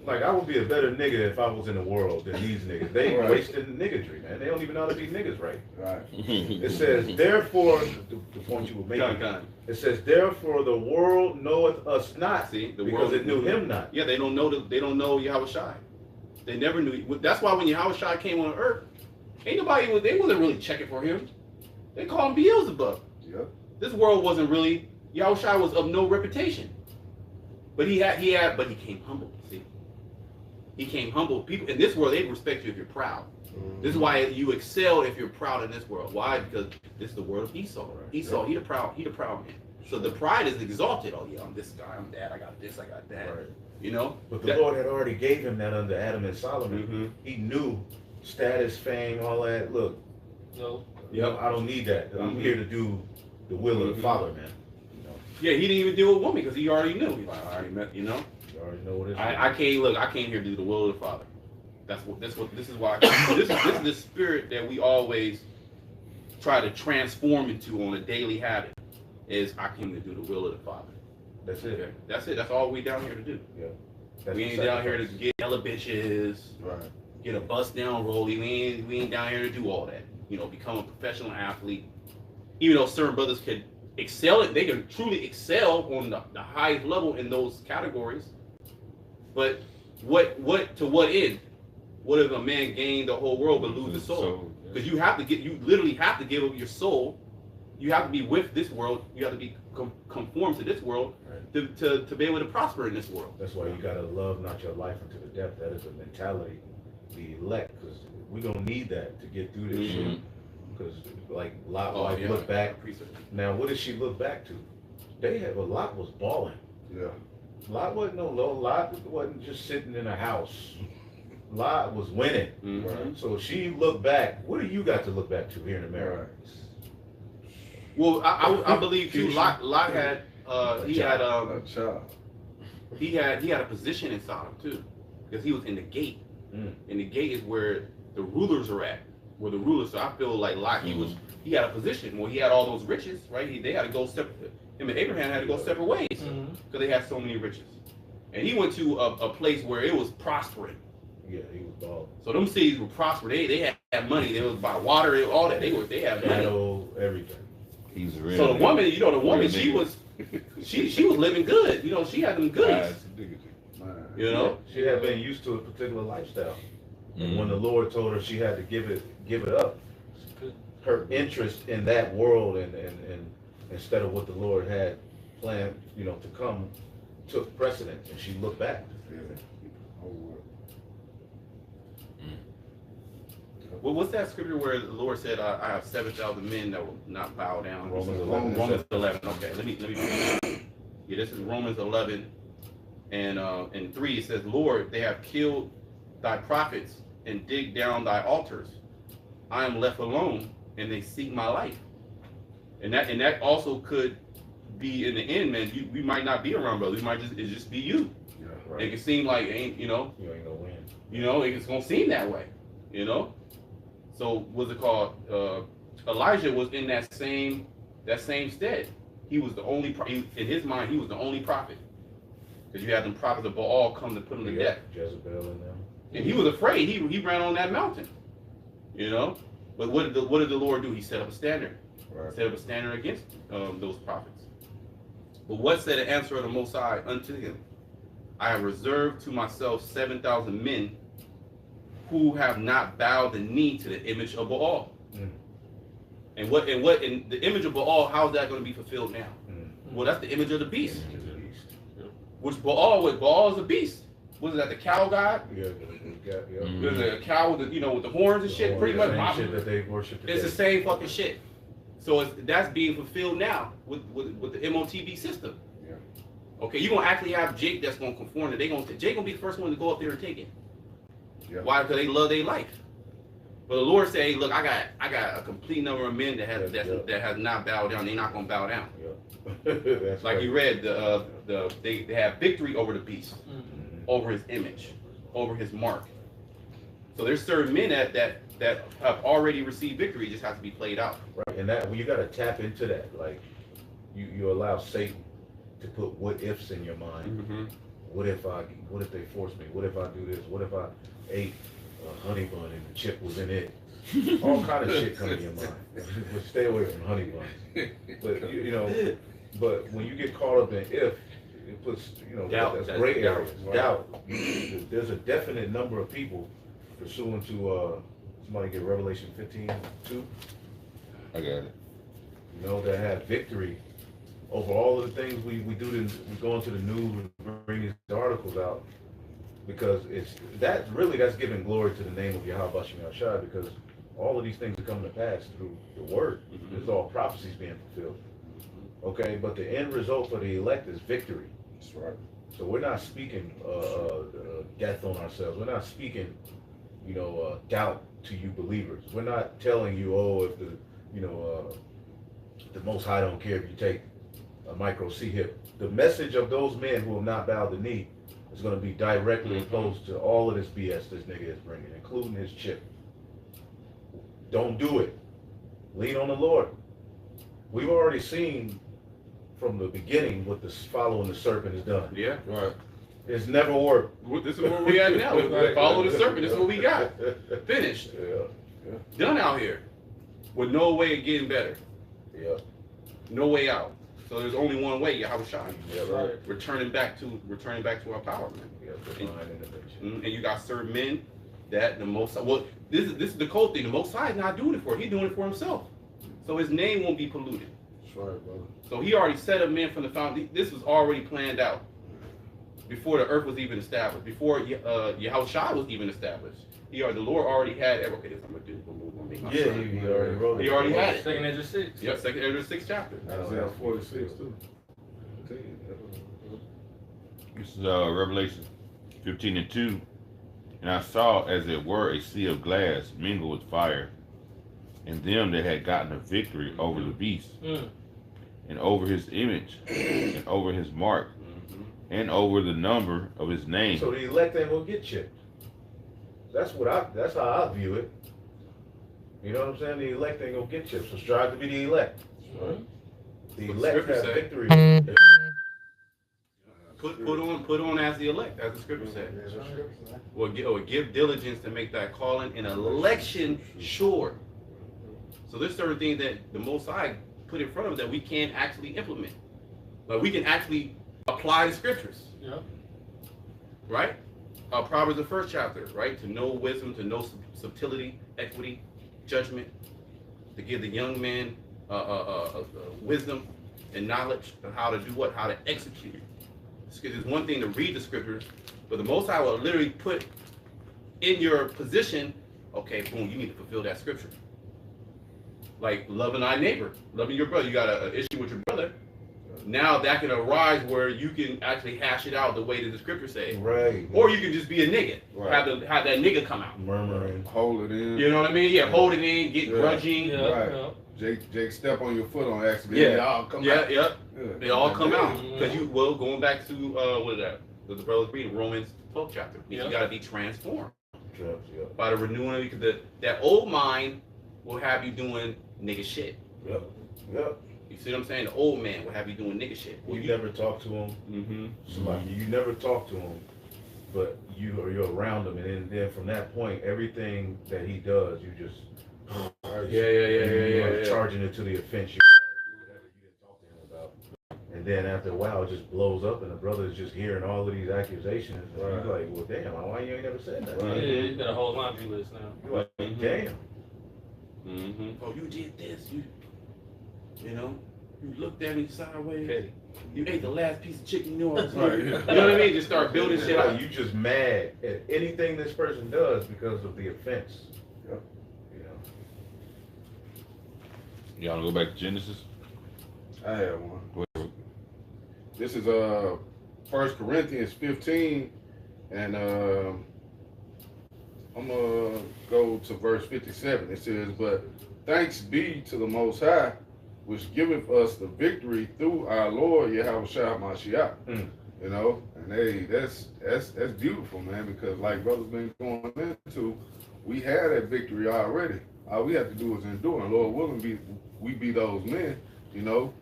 Speaker 1: like, I would be a better nigga if I was in the world than these niggas. They wasted niggatry, man. They don't even know how to be niggas right.
Speaker 6: Right.
Speaker 1: It says, therefore, the point you were making,
Speaker 2: Gun.
Speaker 1: it says, therefore the world knoweth us not,
Speaker 2: See, the
Speaker 1: because
Speaker 2: world
Speaker 1: it knew him not.
Speaker 2: Yeah, they don't know Yahweh Shai. They never knew. That's why when Yahweh Shai came on earth, they wasn't really checking for him. They called him Beelzebub.
Speaker 6: Yep.
Speaker 2: This world wasn't really, Yahweh Shai was of no reputation. But he came humble. See, he came humble. People in this world, they respect you if you're proud. This is why you excel if you're proud in this world. Why? Because this is the world of Esau. Esau, he the proud man. So the pride is exalted. Oh yeah, I'm this guy. I'm that. I got this. I got that.
Speaker 1: Right.
Speaker 2: You know.
Speaker 1: But the Lord had already gave him that under Adam and Solomon. He knew status, fame, all that. Look,
Speaker 5: No.
Speaker 1: I don't need that. I'm here to do the will of the Father, man.
Speaker 2: Yeah, he didn't even deal with women because he already knew. He's like, I already met, you know.
Speaker 1: You already know what it is.
Speaker 2: I came here to do the will of the Father. This is why this is the spirit that we always try to transform into on a daily habit. Is I came to do the will of the Father.
Speaker 1: That's it.
Speaker 2: Okay? That's it. That's all we down here to do.
Speaker 1: Yeah. That's
Speaker 2: We
Speaker 1: the
Speaker 2: ain't down here to
Speaker 1: sacrifice.
Speaker 2: get hella bitches,
Speaker 6: Right.
Speaker 2: get a bust down rollie. We ain't down here to do all that. You know, become a professional athlete. Even though certain brothers could excel they can truly excel on the highest level in those categories. But what to what end? What if a man gain the whole world but lose his soul? Because you literally have to give up your soul. You have to be with this world. You have to be conformed to this world to be able to prosper in this world.
Speaker 1: That's why you gotta love not your life unto the death. That is a mentality, the elect, because we're gonna need that to get through this shit. Because like Lot wife look back. Now what did she look back to? Lot was balling.
Speaker 6: Yeah.
Speaker 1: Lot wasn't no low. Lot wasn't just sitting in a house. Lot was winning.
Speaker 2: Mhm.
Speaker 1: So she looked back. What do you got to look back to here in America?
Speaker 2: Well, I believe too. Lot had he had
Speaker 6: A child.
Speaker 2: he had a position in Sodom too, because he was in the gate, and the gate is where the rulers are at. Where the rulers. So I feel like Lot he had a position. Well, he had all those riches, right? They had to go separate. Him and Abraham had to go separate ways because they had so many riches. And he went to a place where it was prospering.
Speaker 1: Yeah, he was balling.
Speaker 2: So them cities were prospering. They had money. They was by water, all that. They had money.
Speaker 1: Cattle, everything.
Speaker 4: He's real.
Speaker 2: So the woman, she
Speaker 4: nigga.
Speaker 2: was she was living good. You know, she had them goodies.
Speaker 6: Man.
Speaker 2: You know,
Speaker 1: She had been used to a particular lifestyle. And when the Lord told her she had to give it up, her interest in that world and instead of what the Lord had planned, to come, took precedence, and she looked back.
Speaker 2: Well, what's that scripture where the Lord said, "I have 7,000 men that will not bow down"?
Speaker 1: Romans 11.
Speaker 2: Romans 11. Okay, let me. Yeah, this is Romans 11, and 3. It says, "Lord, they have killed thy prophets and dig down thy altars. I am left alone, and they seek my life." And that also could be in the end, man. We might not be around, brother. It just be you.
Speaker 1: Yeah, right.
Speaker 2: It can seem like
Speaker 1: You ain't gonna win.
Speaker 2: It's gonna seem that way, So what's it called? Elijah was in that same stead. He was the only in his mind. He was the only prophet, because you had them prophets of Baal come to put him to death.
Speaker 1: Jezebel and them.
Speaker 2: And he was afraid. He ran on that mountain, But what did the Lord do? He set up a standard.
Speaker 1: Right.
Speaker 2: Set up a standard against those prophets. But what said the answer of the Most High unto him? I have reserved to myself 7,000 men who have not bowed the knee to the image of Baal.
Speaker 1: Mm.
Speaker 2: And the image of Baal, how is that going to be fulfilled now?
Speaker 1: Mm.
Speaker 2: Well, that's the image of the beast.
Speaker 1: Image of the beast.
Speaker 2: Which Baal is a beast. Was that the cow god?
Speaker 1: Yeah.
Speaker 2: There's a cow with the horns and shit. Pretty much.
Speaker 1: The shit that they worship.
Speaker 2: It's the same fucking shit. So that's being fulfilled now with the MOTB system.
Speaker 1: Yeah.
Speaker 2: Okay, you're gonna actually have Jake that's gonna conform to. Jake gonna be the first one to go up there and take it.
Speaker 1: Yeah.
Speaker 2: Why? Because they love their life. But the Lord say, look, I got a complete number of men that has not bowed down. They're not gonna bow down.
Speaker 1: Yeah. That's
Speaker 2: Like
Speaker 1: right.
Speaker 2: you read, they have victory over the beast, over his image, over his mark. So there's certain men that have already received victory. It just has to be played out.
Speaker 1: Right, and that you got to tap into that. Like you allow Satan to put what ifs in your mind.
Speaker 2: Mm-hmm.
Speaker 1: What if they force me? What if I do this? What if I ate a honey bun and the chip was in it? All kind of shit come in your mind. But stay away from honey buns. But but when you get caught up in if, it puts
Speaker 2: Doubt.
Speaker 1: that's gray
Speaker 2: Doubt.
Speaker 1: areas. Doubt. There's a definite number of people pursuant to somebody get Revelation 15:2.
Speaker 4: I got it.
Speaker 1: That have victory over all of the things we do. We go into the news and bring these articles out because that's giving glory to the name of Yahweh Bashim Yahshua, because all of these things are coming to pass through the word.
Speaker 2: Mm-hmm.
Speaker 1: It's all prophecies being fulfilled. Okay, but the end result for the elect is victory.
Speaker 6: That's right.
Speaker 1: So we're not speaking death on ourselves. We're not speaking doubt to you believers. We're not telling you, if the Most High don't care if you take a micro C-hip. The message of those men who have not bowed the knee is going to be directly opposed to all of this BS this nigga is bringing, including his chip. Don't do it. Lean on the Lord. We've already seen from the beginning what this following the serpent has done.
Speaker 2: Yeah.
Speaker 4: Right.
Speaker 1: It's never worked.
Speaker 2: This is where we at now. We follow the serpent. This is what we got. Finished.
Speaker 1: Yeah.
Speaker 2: Done out here. With no way of getting better.
Speaker 1: Yeah.
Speaker 2: No way out. So there's only one way, Yahweh Shai.
Speaker 1: Yeah, right.
Speaker 2: Returning back to our power, man.
Speaker 1: Yeah, divine intervention.
Speaker 2: And you got certain men that the Most this is the cold thing. The Most High is not doing it for. He's doing it for himself. So his name won't be polluted.
Speaker 6: That's right, brother.
Speaker 2: So he already set up men from the foundation. This was already planned out before the earth was even established. Before Yahweh Shai was even established. The Lord already had. Okay, this I'm gonna do.
Speaker 1: Yeah, he already wrote it.
Speaker 2: He already had it.
Speaker 5: Second Ezra 6.
Speaker 2: Yep, second Ezra 6th chapter.
Speaker 6: Isaiah 46 too.
Speaker 4: This is Revelation 15:2. And I saw, as it were, a sea of glass mingled with fire, and them that had gotten a victory over the beast, and over his image, and over his mark, and over the number of his name.
Speaker 1: So the elect ain't gonna get chipped. That's how I view it. You know what I'm saying? The elect ain't gonna get chipped. So strive to be the elect.
Speaker 5: Mhm.
Speaker 1: The
Speaker 2: What the
Speaker 1: elect
Speaker 2: scripture
Speaker 1: have
Speaker 2: say.
Speaker 1: victory.
Speaker 2: Put on as the elect, as the scripture said. Or give diligence to make that calling and election sure. So there's certain things that the Most High put in front of us that we can't actually implement. But we can actually apply the scriptures.
Speaker 5: Yeah.
Speaker 2: Right? Proverbs, the first chapter, right? To know wisdom, to know subtlety, equity, judgment, to give the young man wisdom and knowledge on how to do what, how to execute. Because it's one thing to read the scriptures, but the Most High will literally put in your position, okay, boom, you need to fulfill that scripture. Like loving thy neighbor, loving your brother. You got an issue with your brother. Now that can arise where you can actually hash it out the way that the scriptures say.
Speaker 1: Right.
Speaker 2: Or you can just be a nigga.
Speaker 6: Right.
Speaker 2: Have that nigga come out.
Speaker 1: Murmuring.
Speaker 6: Hold it in.
Speaker 2: You know what I mean? Yeah, hold it in, get grudging.
Speaker 5: Yeah,
Speaker 6: Right.
Speaker 5: yeah.
Speaker 6: Jake step on your foot on accident.
Speaker 2: Yeah.
Speaker 6: They all come
Speaker 2: Yeah,
Speaker 6: out.
Speaker 2: yeah.
Speaker 6: Yeah.
Speaker 2: They all come out.
Speaker 5: Mhm.
Speaker 2: Because going back to, what is that? The brothers reading, Romans 12th chapter.
Speaker 5: Yeah.
Speaker 2: You got to be transformed
Speaker 1: Yep.
Speaker 2: by the renewing, because that old mind will have you doing nigga shit.
Speaker 1: Yep. Yep.
Speaker 2: You see what I'm saying? The old man will have you doing nigga shit. Well,
Speaker 1: You never talk to him.
Speaker 2: Mm-hmm.
Speaker 1: Somebody, you never talk to him, but you're around him, and then from that point, everything that he does, you just
Speaker 2: Yeah.
Speaker 1: charging it to the offense whatever you didn't talk to him about. And then after a while, it just blows up, and the brother is just hearing all of these accusations. And
Speaker 6: Right.
Speaker 1: you're like, well, damn, why you ain't never said that?
Speaker 6: Right.
Speaker 5: Yeah, you got a whole laundry list now.
Speaker 1: You're like,
Speaker 2: Mhm.
Speaker 1: damn.
Speaker 2: Mm-hmm. Oh, you did this. You know, you looked at me sideways.
Speaker 5: Petty.
Speaker 2: You ate the last piece of chicken you knew I was
Speaker 6: Right.
Speaker 2: hungry. You know what I mean? Just start building shit
Speaker 1: Like,
Speaker 2: up.
Speaker 1: you just mad at anything this person does because of the offense.
Speaker 6: Yep.
Speaker 1: You know.
Speaker 4: Y'all wanna go back to Genesis?
Speaker 6: I have one.
Speaker 4: What-
Speaker 6: This is 1 Corinthians 15, and I'm gonna go to verse 57. It says, "But thanks be to the Most High, which giveth us the victory through our Lord Yahushua Mashiach."
Speaker 1: Mm.
Speaker 6: You know, and hey, that's beautiful, man. Because like brother's been going into, we had that victory already. All we have to do is endure, and Lord willing, we be those men. You know,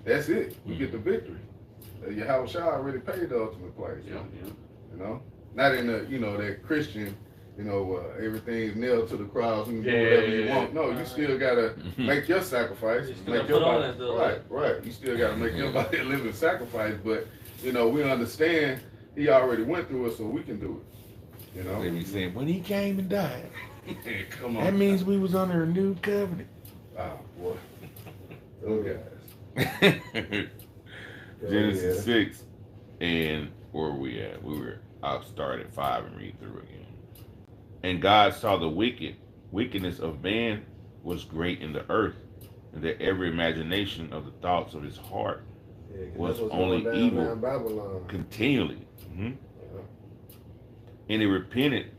Speaker 6: that's it. We get the victory. Yahushua already paid the ultimate price.
Speaker 2: Yeah.
Speaker 6: You know, not in the that Christian. Everything's nailed to the cross. You can do whatever you want. No, you still gotta make your sacrifice.
Speaker 5: You still
Speaker 6: Make
Speaker 5: gotta
Speaker 6: your
Speaker 5: put on
Speaker 6: body,
Speaker 5: that though.
Speaker 6: right. You still gotta make your body a living sacrifice. But we understand he already went through it, so we can do it.
Speaker 4: They be saying, when he came and died,
Speaker 6: Come on.
Speaker 4: that means we was under a new covenant.
Speaker 6: Oh boy, those guys.
Speaker 4: Genesis 6, and where were we at? I'll start at 5 and read through again. And God saw the wickedness of man was great in the earth, and that every imagination of the thoughts of his heart
Speaker 3: Yeah, 'cause
Speaker 4: was
Speaker 3: that's what's
Speaker 4: only
Speaker 3: going down
Speaker 4: evil
Speaker 3: around Babylon.
Speaker 4: continually. And he repented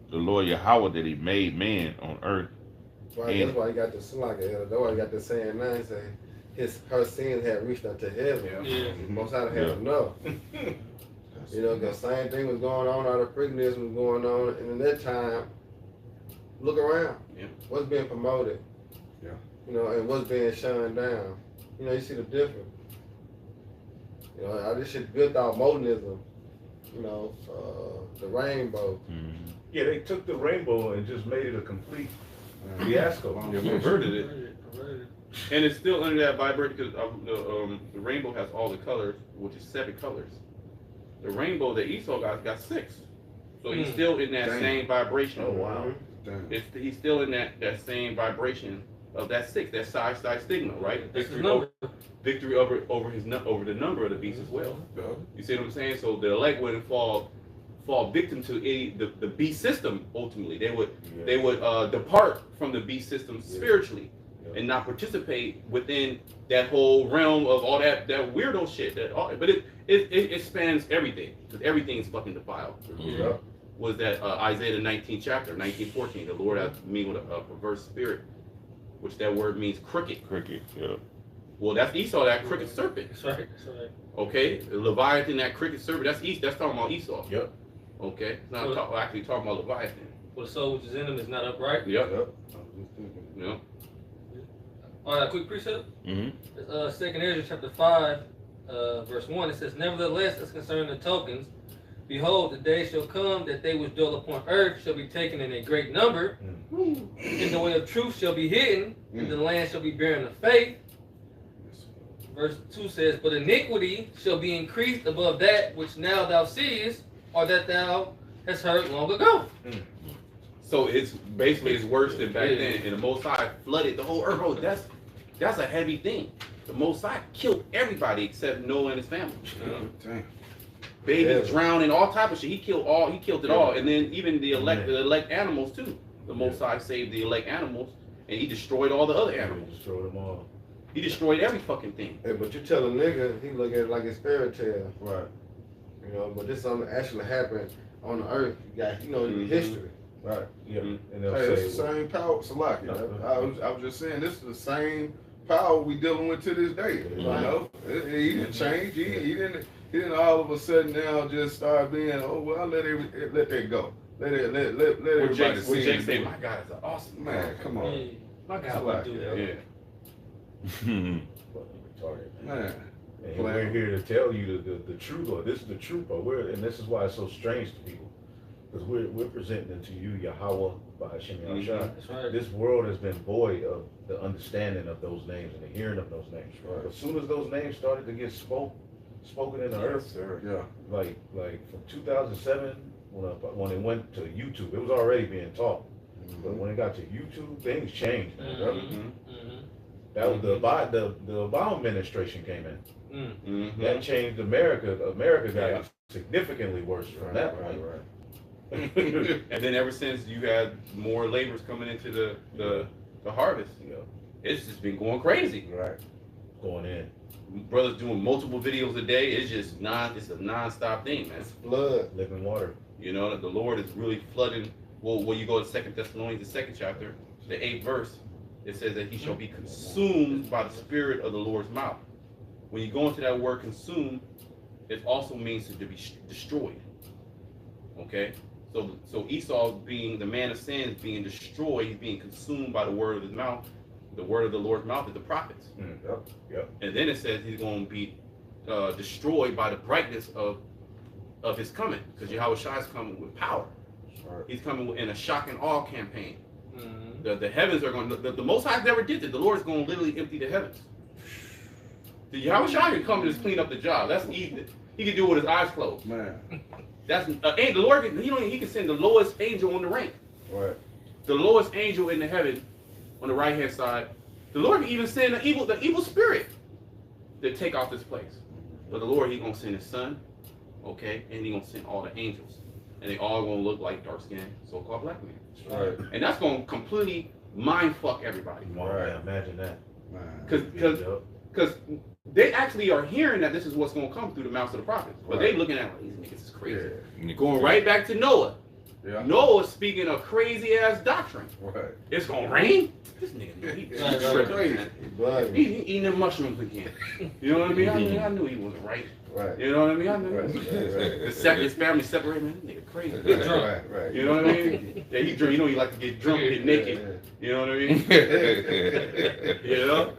Speaker 4: the Lord Yahweh that he made man on earth.
Speaker 3: Right, that's why he got the like that's why he got the saying now saying her sins had reached unto heaven.
Speaker 5: Yeah.
Speaker 3: Most out of had enough. The same thing was going on, all the pregnancy was going on, and in that time, look around.
Speaker 2: Yeah.
Speaker 3: What's being promoted?
Speaker 6: Yeah.
Speaker 3: And what's being shunned down. You see the difference. I just shit built out modernism. The rainbow.
Speaker 1: Yeah, they took the rainbow and just made it a complete fiasco.
Speaker 2: Yeah, perverted it. And it's still under that vibration because the rainbow has all the colors, which is 7 colors. The rainbow that Esau got 6. So he's still in that same vibration.
Speaker 1: Oh, wow.
Speaker 6: Damn.
Speaker 2: He's still in that same vibration of that 6, that side stigma, right?
Speaker 5: That's his
Speaker 2: Victory over the number of the beast as well. You see what I'm saying? So the elect wouldn't fall victim to the beast system. Ultimately, they would depart from the beast system spiritually and not participate within that whole realm of all that weirdo shit. But it spans everything because everything's fucking defiled.
Speaker 1: Yeah.
Speaker 2: Was that Isaiah the 19th chapter, 19:14? The Lord has me with a perverse spirit, which that word means crooked.
Speaker 4: Cricket, yeah.
Speaker 2: Well, that's Esau, that crooked serpent.
Speaker 5: That's right. That's right.
Speaker 2: Okay, Leviathan, that crooked serpent. That's talking about Esau.
Speaker 1: Yep.
Speaker 2: Okay, it's not actually talking about Leviathan.
Speaker 5: For the soul which is in him is not upright.
Speaker 2: Yep. Yep.
Speaker 5: All right, quick precept.
Speaker 4: Mm-hmm.
Speaker 5: 2 Ezra chapter 5, verse 1. It says, "Nevertheless, as concerning the tokens, behold, the day shall come that they which dwell upon earth shall be taken in a great number, and the way of truth shall be hidden, and the land shall be barren of faith." Verse 2 says, "But iniquity shall be increased above that which now thou seest, or that thou hast heard long ago.
Speaker 2: So it's basically it's worse than back then. And the Most High flooded the whole earth. Bro, that's a heavy thing. The Most High killed everybody except Noah and his family.
Speaker 6: Damn.
Speaker 2: Babies drowning, all type of shit. He killed it all. And then even the elect animals too. The Most High saved the elect animals, and he destroyed all the other animals.
Speaker 1: He destroyed them all.
Speaker 2: He destroyed every fucking thing.
Speaker 3: Hey, but you tell a nigga, he look at it like it's fairy tale.
Speaker 6: Right.
Speaker 3: You know, but this something actually happened on the earth. You got, you know, in history.
Speaker 6: Right.
Speaker 1: Yeah. And
Speaker 6: Hey,
Speaker 1: they'll
Speaker 6: it's
Speaker 1: say,
Speaker 6: the same power. Salaki. I was just saying, this is the same power we dealing with to this day. You know, he didn't change. He didn't all of a sudden now just start being, oh well, let that go. Let everybody see.
Speaker 2: Jake say, my God is an awesome
Speaker 6: Man, come on.
Speaker 5: Yeah, my God would do that.
Speaker 2: Yeah.
Speaker 1: fucking retarded, man.
Speaker 6: Man.
Speaker 1: And we're here to tell you the truth, or this is the truth, but and this is why it's so strange to people, because we're presenting to you Yahweh by Hashem Yahushua.
Speaker 5: That's right.
Speaker 1: This world has been void of the understanding of those names and the hearing of those names.
Speaker 6: Right.
Speaker 1: As soon as those names started to get spoken in the earth,
Speaker 6: Yeah.
Speaker 1: like from 2007 when it went to YouTube, it was already being taught. But when it got to YouTube, things changed. Man. That was the Obama administration came in. That changed America. America got significantly worse from that point.
Speaker 2: And then ever since you had more laborers coming into the harvest, it's just been going crazy.
Speaker 6: Right.
Speaker 1: Going in.
Speaker 2: Brothers doing multiple videos a day. It's just it's a non-stop thing, man.
Speaker 3: It's blood.
Speaker 1: Living water.
Speaker 2: You know, the Lord is really flooding. Well, when you go to 2 Thessalonians, the 2nd chapter, the 8th verse, it says that he shall be consumed by the spirit of the Lord's mouth. When you go into that word consumed, it also means to be destroyed. Okay? So Esau, being the man of sin, is being destroyed. He's being consumed by the word of his mouth. The word of the Lord's mouth is the prophets.
Speaker 1: Yep.
Speaker 2: And then it says he's going to be destroyed by the brightness of his coming, because Yahushua is coming with power.
Speaker 6: Right.
Speaker 2: He's coming in a shock and awe campaign. The heavens are going. The Most High never did it. The Lord is going to literally empty the heavens. The Yahushua can come and just clean up the job. That's easy. He can do it with his eyes closed.
Speaker 6: Man.
Speaker 2: That's the Lord. He can send the lowest angel on the rank.
Speaker 6: Right.
Speaker 2: The lowest angel in the heaven, on the right hand side. The Lord can even send the evil spirit to take off this place. But the Lord, He's gonna send His Son, okay, and He's gonna send all the angels, and they all gonna look like dark-skinned, so-called black men.
Speaker 6: Right.
Speaker 2: And that's gonna completely mind fuck everybody.
Speaker 1: Right. Imagine that.
Speaker 2: Because they actually are hearing that this is what's gonna come through the mouths of the prophets, but they looking at like, these niggas is crazy.
Speaker 6: Yeah.
Speaker 2: Going right back to Noah.
Speaker 6: Yeah.
Speaker 2: Noah's speaking a crazy ass doctrine.
Speaker 6: Right.
Speaker 2: It's gonna rain. This nigga, he's tripping, man.
Speaker 3: Blood.
Speaker 2: He eating them mushrooms again. You know what I mean? I knew he wasn't right.
Speaker 6: Right.
Speaker 2: You know what I mean? I knew.
Speaker 6: Right.
Speaker 2: His family separated, man. This nigga crazy.
Speaker 6: Right.
Speaker 2: You know what I mean? Yeah, he drunk. You know he like to get drunk, get naked. You know what I mean? You know.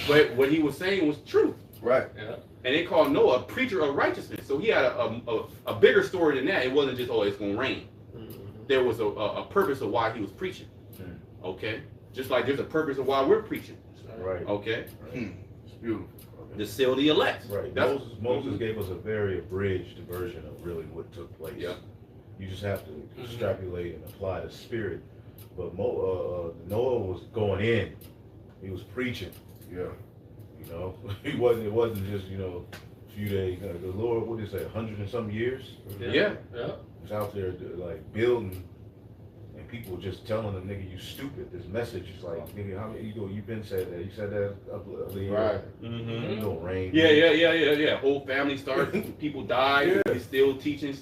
Speaker 2: But what he was saying was truth.
Speaker 6: Right.
Speaker 5: Yeah.
Speaker 2: And they called Noah a preacher of righteousness. So he had a bigger story than that. It wasn't just, oh, it's gonna rain. There was a purpose of why he was preaching. Okay? Just like there's a purpose of why we're preaching.
Speaker 1: Right.
Speaker 2: Okay?
Speaker 6: It's beautiful.
Speaker 2: To seal the elect.
Speaker 1: Right. Moses gave us a very abridged version of really what took place.
Speaker 2: Yeah.
Speaker 1: You just have to extrapolate and apply the spirit. But Noah was going in. He was preaching.
Speaker 6: Yeah.
Speaker 1: You know, it wasn't just, a few days. The Lord, what did he say, 100 and some years?
Speaker 2: Yeah.
Speaker 1: He was out there like building, and people were just telling the nigga, you stupid. This message is like, nigga, how many you been said that? You said that a couple of years.
Speaker 3: Right.
Speaker 1: You don't rain.
Speaker 2: Yeah. Whole family started. People died. He's still teaching.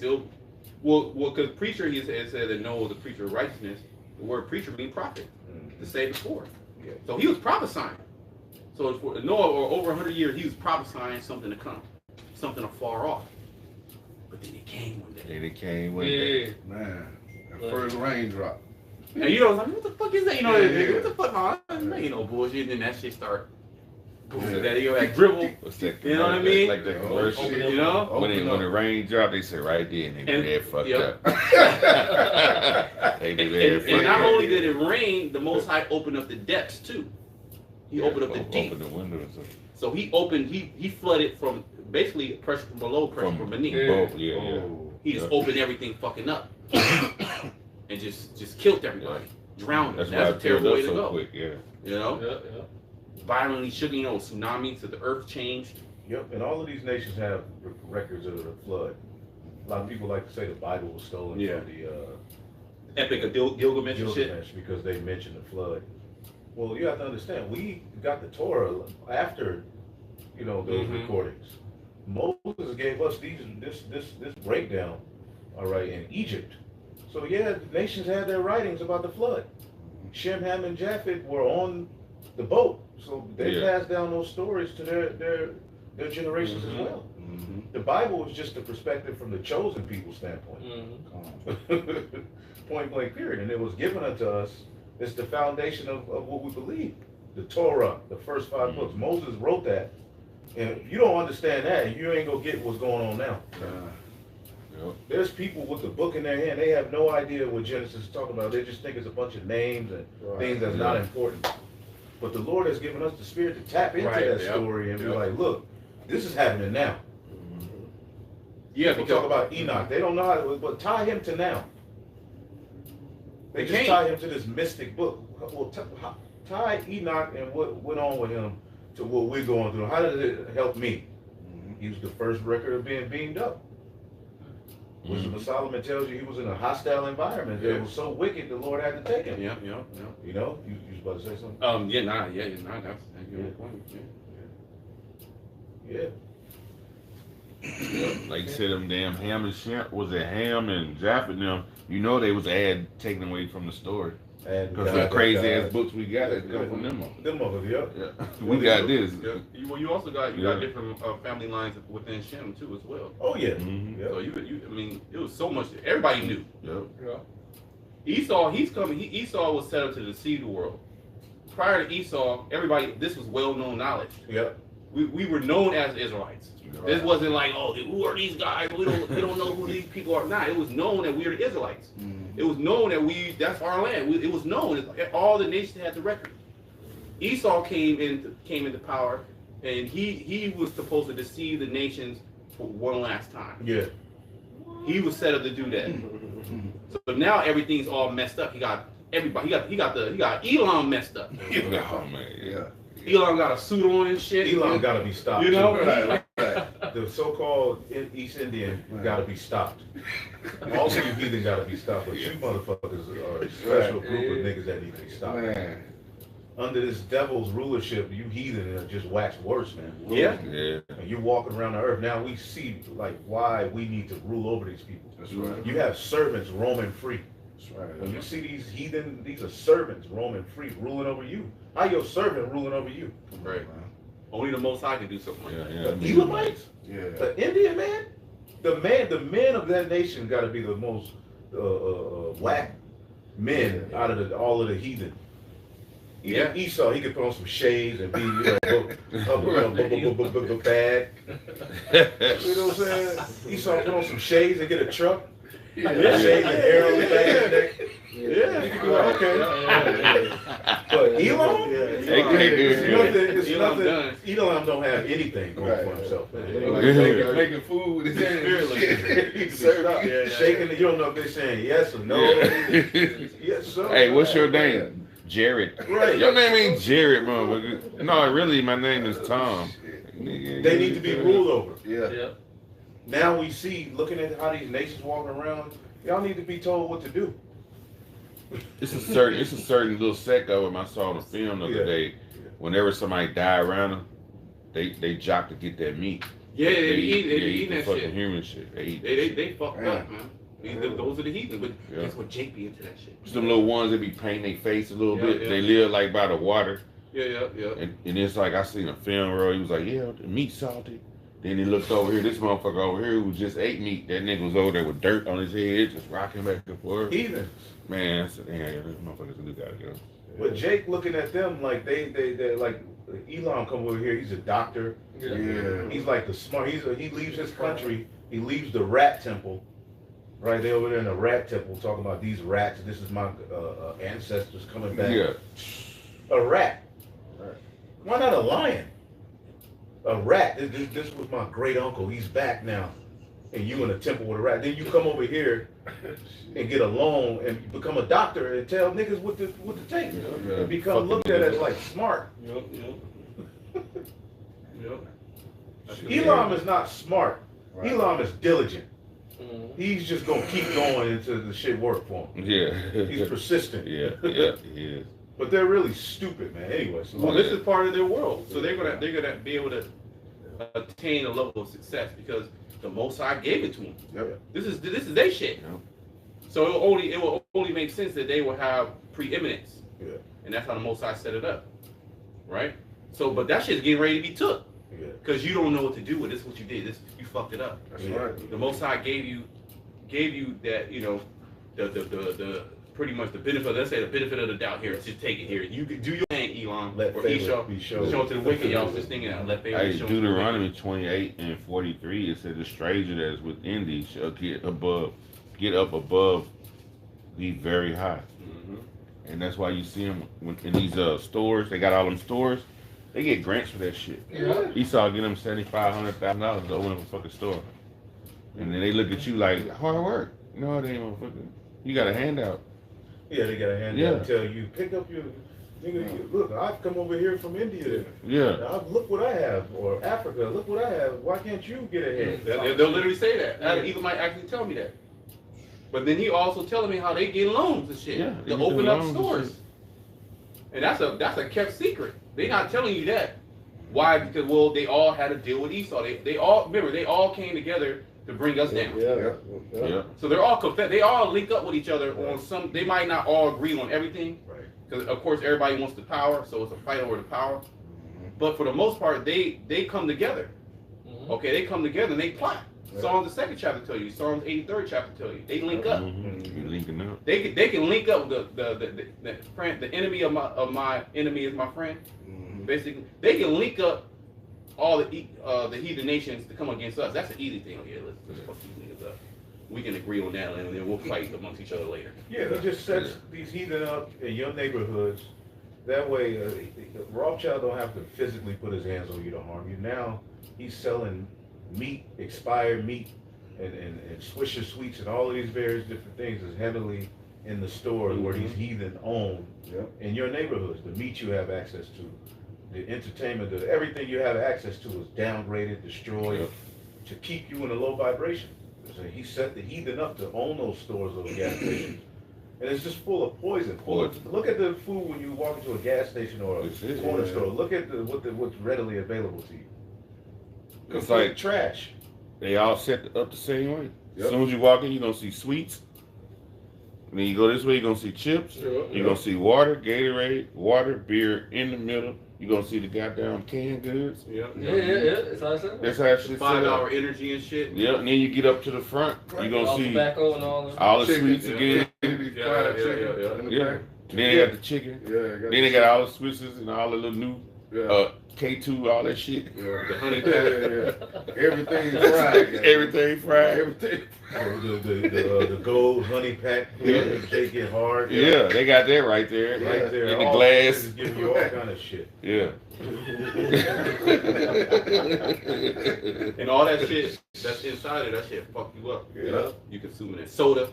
Speaker 2: Well, because preacher, he said that Noah was a preacher of righteousness. The word preacher means prophet, to say before.
Speaker 1: Yeah.
Speaker 2: So he was prophesying. So for Noah, or over 100 years, he was prophesying something to come, something afar off. But then it came one day.
Speaker 6: Man. That first raindrop.
Speaker 2: And I was like, what the fuck is that? What the fuck? That ain't no bullshit. And then that shit start. That dribble.
Speaker 4: What's that?
Speaker 2: You know what I mean?
Speaker 4: Like that commercial.
Speaker 2: You know?
Speaker 4: When the rain dropped, they said right there, and they had fucked up.
Speaker 2: And not only did it rain, the Most High opened up the depths too. He opened up the deep.
Speaker 4: Opened the windows.
Speaker 2: So he flooded from basically pressure from below, pressure from beneath.
Speaker 4: Both, yeah.
Speaker 2: he just opened everything fucking up and just killed everybody, drowned them.
Speaker 4: That's why
Speaker 2: That's a
Speaker 4: it
Speaker 2: terrible way
Speaker 4: so
Speaker 2: to go.
Speaker 4: quick. Yeah.
Speaker 2: You know,
Speaker 5: Yeah.
Speaker 2: violently shook, you know, tsunami, so the earth changed.
Speaker 1: Yep, and all of these nations have records of the flood. A lot of people like to say the Bible was stolen
Speaker 2: Yeah.
Speaker 1: from the
Speaker 2: Epic of Gilgamesh and shit.
Speaker 1: Gilgamesh because they mentioned the flood. Well, you have to understand, we got the Torah after, you know, those recordings. Moses gave us this breakdown, all right, in Egypt. So yeah, the nations had their writings about the flood. Shem, Ham, and Japheth were on the boat, so they passed down those stories to their generations as well. The Bible is just the perspective from the chosen people's standpoint. Point blank period. And it was given unto us. It's the foundation of what we believe. The Torah, the first 5 books. Moses wrote that. And if you don't understand that, you ain't gonna get what's going on now. There's people with the book in their hand. They have no idea what Genesis is talking about. They just think it's a bunch of names and things that's not important. But the Lord has given us the spirit to tap into that story and be like, look, this is happening now.
Speaker 2: Yeah,
Speaker 1: People talk about Enoch. They don't know how to, but tie him to now. They just
Speaker 2: can't.
Speaker 1: tie him to this mystic book. Well, tie Enoch and what went on with him to what we're going through. How did it help me? He was the first record of being beamed up. Wisdom of Solomon tells you he was in a hostile environment. It was so wicked the Lord had to take him.
Speaker 2: Yeah.
Speaker 1: You know, you was about to say something?
Speaker 2: That's a good point.
Speaker 1: Yeah.
Speaker 4: Like you said, them damn Ham and Shem, was it Ham and Japheth and them? You know they was taken away from the story. Because the crazy ass books we got that come from them.
Speaker 1: Them of it,
Speaker 4: Yeah. We got this.
Speaker 2: Yeah. Well, you also got different family lines within Shem too as well.
Speaker 1: Oh yeah.
Speaker 2: So I mean, it was so much. Everybody knew.
Speaker 5: Yeah.
Speaker 2: Esau, he's coming. Esau was set up to deceive the world. Prior to Esau, everybody, this was well-known knowledge.
Speaker 1: Yep.
Speaker 2: We were known as Israelites. This wasn't like, oh, who are these guys? We don't know who these people are. Nah, it was known that we are the Israelites. It was known that that's our land. It was known. All the nations had the record. Esau came into power, and he was supposed to deceive the nations for one last time.
Speaker 1: Yeah.
Speaker 2: He was set up to do that. So now everything's all messed up. He got everybody. He got Elon messed up.
Speaker 4: Oh man, yeah.
Speaker 2: Elon got a suit on and shit.
Speaker 1: Elon got to be stopped.
Speaker 2: You know,
Speaker 1: right. The so-called East Indian got to be stopped. All of you heathen got to be stopped, but you motherfuckers are a special group of niggas that need to be stopped.
Speaker 6: Man.
Speaker 1: Under this devil's rulership, you heathen are just wax worse, man.
Speaker 2: Yeah.
Speaker 1: And you're walking around the earth. Now we see like why we need to rule over these people.
Speaker 6: That's right.
Speaker 1: You have servants roaming free.
Speaker 6: That's right.
Speaker 1: When you see these heathen, these are servants roaming free, ruling over you. How your servant ruling over you?
Speaker 2: Right. Only the Most High can do something like that.
Speaker 1: The Elamites?
Speaker 6: Yeah.
Speaker 1: The Indian man? The men of that nation got to be the most whack men out of all of the heathen. Even Esau, he could put on some shades and be, bad. You know what I'm saying? Esau put on some shades and get a truck. Shades and hair on the back of the neck. Yeah, you can be like, okay. But Elon? Elon don't have anything going for himself.
Speaker 6: Making food.
Speaker 1: Shaking, you don't know if they're saying yes or no. Yes, sir.
Speaker 4: Hey, what's your name? Jared.
Speaker 1: Right.
Speaker 4: Your name ain't Jared, motherfucker. No, really, my name is Tom.
Speaker 1: They need to be ruled over.
Speaker 6: Yeah.
Speaker 1: Now we see, looking at how these nations walking around, y'all need to be told what to do.
Speaker 4: It's a certain little sect of them I saw in the film the other day. Whenever somebody die around them, they jock to get that meat.
Speaker 2: Yeah, they be eating that
Speaker 4: fucking
Speaker 2: shit.
Speaker 4: human shit.
Speaker 2: They fucked up, man. Those are the heathen, but that's what Jake be into that shit.
Speaker 4: Some little ones that be painting their face a little bit. They live like by the water.
Speaker 2: Yeah.
Speaker 4: And it's like I seen a film where he was like, yeah, the meat salty. Then he looked over here, this motherfucker over here who just ate meat. That nigga was over there with dirt on his head, just rocking back and forth.
Speaker 1: Heathens.
Speaker 4: Man, I said, damn, this motherfuckers do gotta go.
Speaker 1: But Jake looking at them like they like Elon come over here, he's a doctor.
Speaker 6: Yeah.
Speaker 1: He's like the smart, he leaves his country, he leaves the rat temple. Right, they over there in the rat temple talking about these rats. This is my ancestors coming back.
Speaker 4: Yeah.
Speaker 1: A rat. Why not a lion? A rat. This was my great uncle. He's back now. and you in a temple with a rat. Then you come over here and get a loan and become a doctor and tell niggas what to take. And become looked at as like smart. Elam is not smart.
Speaker 6: Right.
Speaker 1: Elam is diligent. He's just gonna keep going until the shit work for him.
Speaker 4: Yeah.
Speaker 1: He's persistent.
Speaker 4: Yeah, he is.
Speaker 1: But they're really stupid, man. Anyway, so
Speaker 2: Well, this is part of their world, so they're gonna be able to attain a level of success because the Most High gave it to them.
Speaker 6: Yep.
Speaker 2: This is their shit.
Speaker 4: Yep.
Speaker 2: So it will only make sense that they will have preeminence.
Speaker 1: Yeah.
Speaker 2: And that's how the Most High set it up, right? So, but that shit's getting ready to be took because you don't know what to do with this. What you did, you fucked it up.
Speaker 6: That's right.
Speaker 2: The Most High gave you that, you know, the pretty much the benefit. Let's say the benefit of the doubt here. Just take it here. You can do your thing, Elon.
Speaker 1: Let
Speaker 2: or
Speaker 1: favor
Speaker 2: Esau
Speaker 1: be shown.
Speaker 2: show to the wicked. Y'all just thinking out. Let favor
Speaker 4: Hey,
Speaker 2: be shown to the wicked.
Speaker 4: Deuteronomy 28:43, it said, "The stranger that is within thee shall get up above thee very high." And that's why you see them in these stores. They got all them stores. They get grants for that shit.
Speaker 5: Yeah.
Speaker 4: Esau get them $7,500 to open up a fucking store, and then they look at you like hard work. No, they ain't motherfucking. You got a handout.
Speaker 1: Yeah, they got a hand
Speaker 4: Yeah.
Speaker 1: and tell you, pick up your nigga. Look, I've come over here from India.
Speaker 4: Yeah.
Speaker 1: Look what I have, or Africa. Look what I have. Why can't you get ahead?
Speaker 2: They'll literally say that. Elon might actually tell me that. But then he also telling me how they get loans and shit
Speaker 4: Yeah, they
Speaker 2: to
Speaker 4: get
Speaker 2: open
Speaker 4: the
Speaker 2: up
Speaker 4: loans and
Speaker 2: stores.
Speaker 4: shit.
Speaker 2: And that's a kept secret. They not telling you that. Why? Because they all had a deal with Esau. They all came together to bring us down.
Speaker 4: Yeah.
Speaker 2: So they're all they all link up with each other on some. They might not all agree on everything.
Speaker 1: Right.
Speaker 2: Because of course everybody wants the power, so it's a fight over the power. But for the most part, they come together. Okay, they come together and they plot.
Speaker 1: Yeah.
Speaker 2: Psalms the 2nd chapter tell you. Psalms 83rd chapter tell you. They link up.
Speaker 4: You linking up.
Speaker 2: They can link up with the friend. The enemy of my enemy is my friend. Basically, they can link up all the heathen nations to come against us. That's an easy thing. Okay, let's fuck these niggas up. We can agree on that, and then we'll fight amongst each other later.
Speaker 1: Yeah, he just sets these heathen up in your neighborhoods. That way, Rothschild don't have to physically put his hands on you to harm you. Now he's selling meat, expired meat, and Swisher Sweets and all of these various different things is heavily in the stores where these heathen own in your neighborhoods. The meat you have access to, the entertainment, everything you have access to is downgraded, destroyed to keep you in a low vibration. So he set the heathen up to own those stores, those gas stations. And it's just full of poison. Look at the food when you walk into a gas station or a corner store. Look at what's readily available to you.
Speaker 4: It's like
Speaker 1: trash.
Speaker 4: They all set up the same way. As soon as you walk in, you're going to see sweets. And then you go this way, you're going to see chips. You're going to see water, Gatorade, water, beer in the middle. You're going to see the goddamn canned goods.
Speaker 5: Yeah. That's how I said.
Speaker 4: That's how it shit
Speaker 2: $5 energy and shit.
Speaker 4: Yep, and then you get up to the front, you're going to see
Speaker 5: tobacco and all
Speaker 4: the sweets again.
Speaker 2: Yeah.
Speaker 4: Then they got the chicken. Then they got all the Swisses and all the little new K2, all that shit.
Speaker 2: The honey pack.
Speaker 6: Everything fried.
Speaker 4: Everything fried.
Speaker 1: The gold honey pack. They get hard.
Speaker 4: Yeah, they got that right there.
Speaker 1: Right there.
Speaker 4: In the glass.
Speaker 1: Giving you all kind of shit.
Speaker 4: Yeah.
Speaker 2: And all that shit that's inside of that shit fuck you up.
Speaker 1: Yeah.
Speaker 2: You consuming that soda.